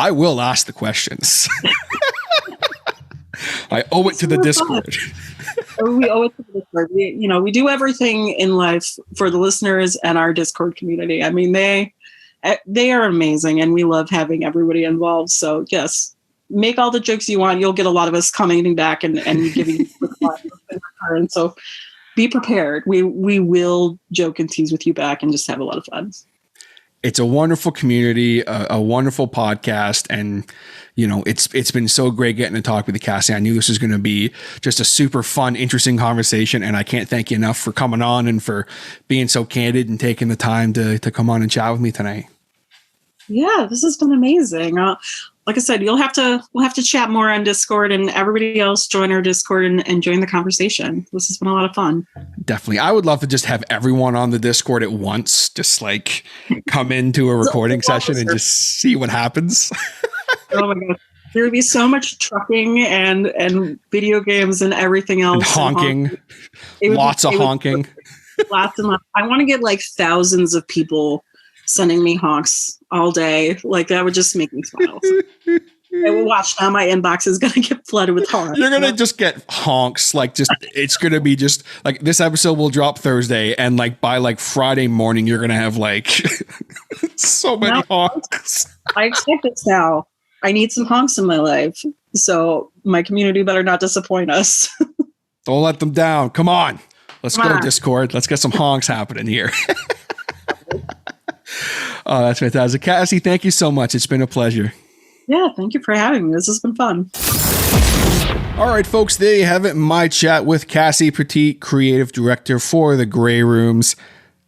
I will ask the questions. I owe it to the Discord. We owe it to the Discord. We do everything in life for the listeners and our Discord community. I mean, they are amazing, and we love having everybody involved. So yes, make all the jokes you want. You'll get a lot of us commenting back and giving you in return. So be prepared. We will joke and tease with you back and just have a lot of fun. It's a wonderful community, a wonderful podcast. And, it's been so great getting to talk with you, Cassie. I knew this was going to be just a super fun, interesting conversation. And I can't thank you enough for coming on and for being so candid and taking the time to come on and chat with me tonight. Yeah, this has been amazing. Like I said, we'll have to chat more on Discord, and everybody else join our Discord and join the conversation. This has been a lot of fun. Definitely. I would love to just have everyone on the Discord at once, just like come into a recording session and just see what happens. Oh my God. There would be so much trucking and video games and everything else. And honking. Lots of honking. Lots and lots. I want to get like thousands of people sending me honks all day. Like that would just make me smile. I will watch now. My inbox is going to get flooded with honks. You're going to just get honks. It's going to be just like this episode will drop Thursday. And by Friday morning, you're going to have so many honks. I expect this now. I need some honks in my life. So my community better not disappoint us. Don't let them down. Come on. Let's go Discord. Let's get some honks happening here. Oh, that's fantastic. Cassie, thank you so much. It's been a pleasure. Yeah, thank you for having me. This has been fun. All right, folks, there you have it. My chat with Cassie Pertiet, creative director for the Grey Rooms.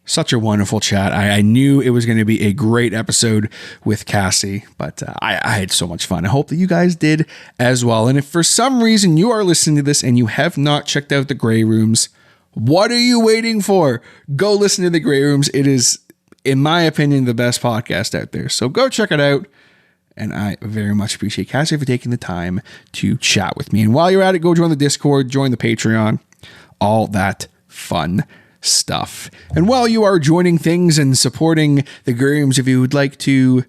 Such a wonderful chat. I knew it was going to be a great episode with Cassie, but I had so much fun. I hope that you guys did as well. And if for some reason you are listening to this and you have not checked out the Grey Rooms, what are you waiting for? Go listen to the Grey Rooms. It is, in my opinion, the best podcast out there. So go check it out. And I very much appreciate Cassie for taking the time to chat with me. And while you're at it, go join the Discord, join the Patreon, all that fun stuff. And while you are joining things and supporting the Grey Rooms, if you would like to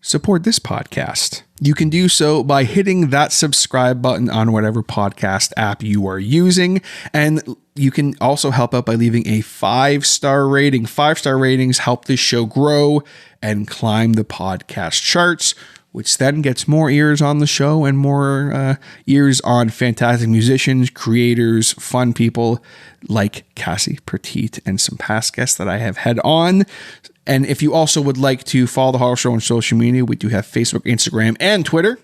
support this podcast, you can do so by hitting that subscribe button on whatever podcast app you are using. And you can also help out by leaving a 5-star rating. 5-star ratings help this show grow and climb the podcast charts, which then gets more ears on the show and more ears on fantastic musicians, creators, fun people like Cassie Pertiet and some past guests that I have had on. And if you also would like to follow the Horror Show on social media, we do have Facebook, Instagram, and Twitter.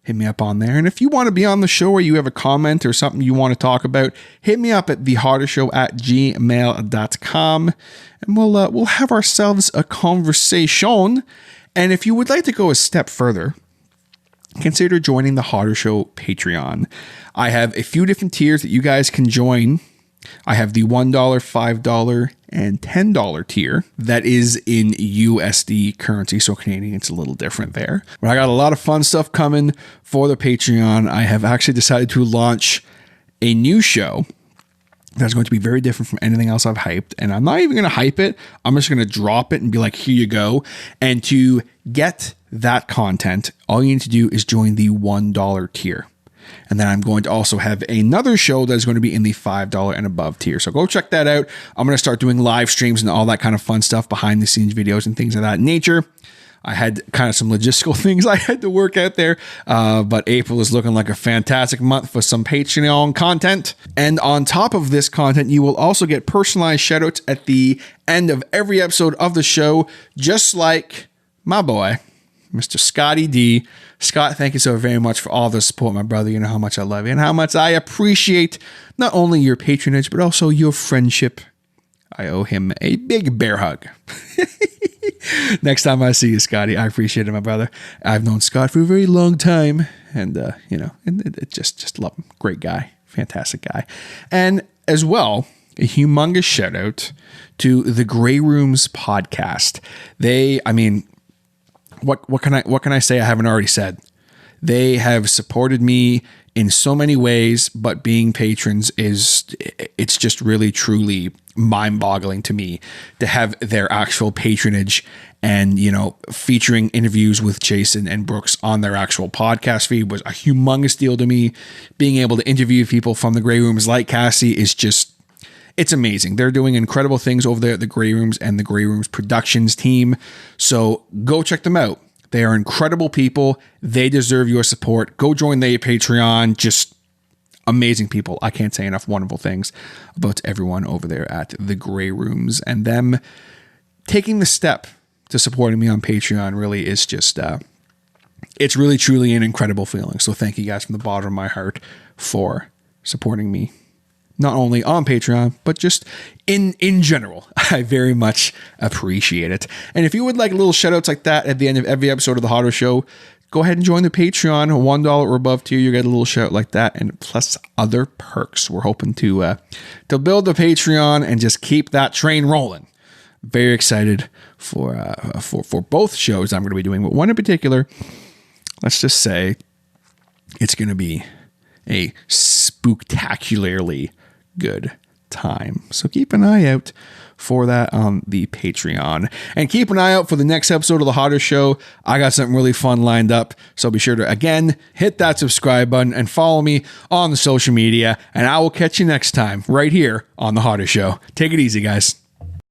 Hit me up on there. And if you want to be on the show or you have a comment or something you want to talk about, hit me up at thehorrorshow@gmail.com and we'll have ourselves a conversation. And if you would like to go a step further, consider joining the Horror Show Patreon. I have a few different tiers that you guys can join. I have the $1, $5, and $10 tier that is in USD currency. So Canadian, it's a little different there. But I got a lot of fun stuff coming for the Patreon. I have actually decided to launch a new show that's going to be very different from anything else I've hyped. And I'm not even going to hype it. I'm just going to drop it and be like, here you go. And to get that content, all you need to do is join the $1 tier. And then I'm going to also have another show that is going to be in the $5 and above tier. So go check that out. I'm going to start doing live streams and all that kind of fun stuff, behind the scenes videos and things of that nature. I had kind of some logistical things I had to work out there, but April is looking like a fantastic month for some Patreon content. And on top of this content, you will also get personalized shoutouts at the end of every episode of the show, just like my boy, Mr. Scotty D. Scott, thank you so very much for all the support, my brother. You know how much I love you and how much I appreciate not only your patronage, but also your friendship. I owe him a big bear hug. Next time I see you, Scotty, I appreciate it, my brother. I've known Scott for a very long time, and just love him. Great guy, fantastic guy, and as well, a humongous shout out to the Grey Rooms podcast. What can I say I haven't already said? They have supported me in so many ways, but being patrons it's just really truly mind-boggling to me to have their actual patronage and, featuring interviews with Jason and Brooks on their actual podcast feed was a humongous deal to me. Being able to interview people from the Grey Rooms like Cassie is just, it's amazing. They're doing incredible things over there at the Grey Rooms and the Grey Rooms productions team. So go check them out. They are incredible people. They deserve your support. Go join their Patreon. Just amazing people. I can't say enough wonderful things about everyone over there at the Grey Rooms, and them taking the step to supporting me on Patreon really is just, it's really truly an incredible feeling. So thank you guys from the bottom of my heart for supporting me. Not only on Patreon, but just in general. I very much appreciate it. And if you would like little shout outs like that at the end of every episode of The Hotter Show, go ahead and join the Patreon. $1 or above tier, you get a little shout out like that, and plus other perks. We're hoping to build the Patreon and just keep that train rolling. Very excited for both shows I'm going to be doing, but one in particular, let's just say it's going to be a spooktacularly good time. So keep an eye out for that on the Patreon, and keep an eye out for the next episode of The Hotter Show. I got something really fun lined up, so be sure to again hit that subscribe button and follow me on the social media, and I will catch you next time right here on The Hotter Show. Take it easy, guys.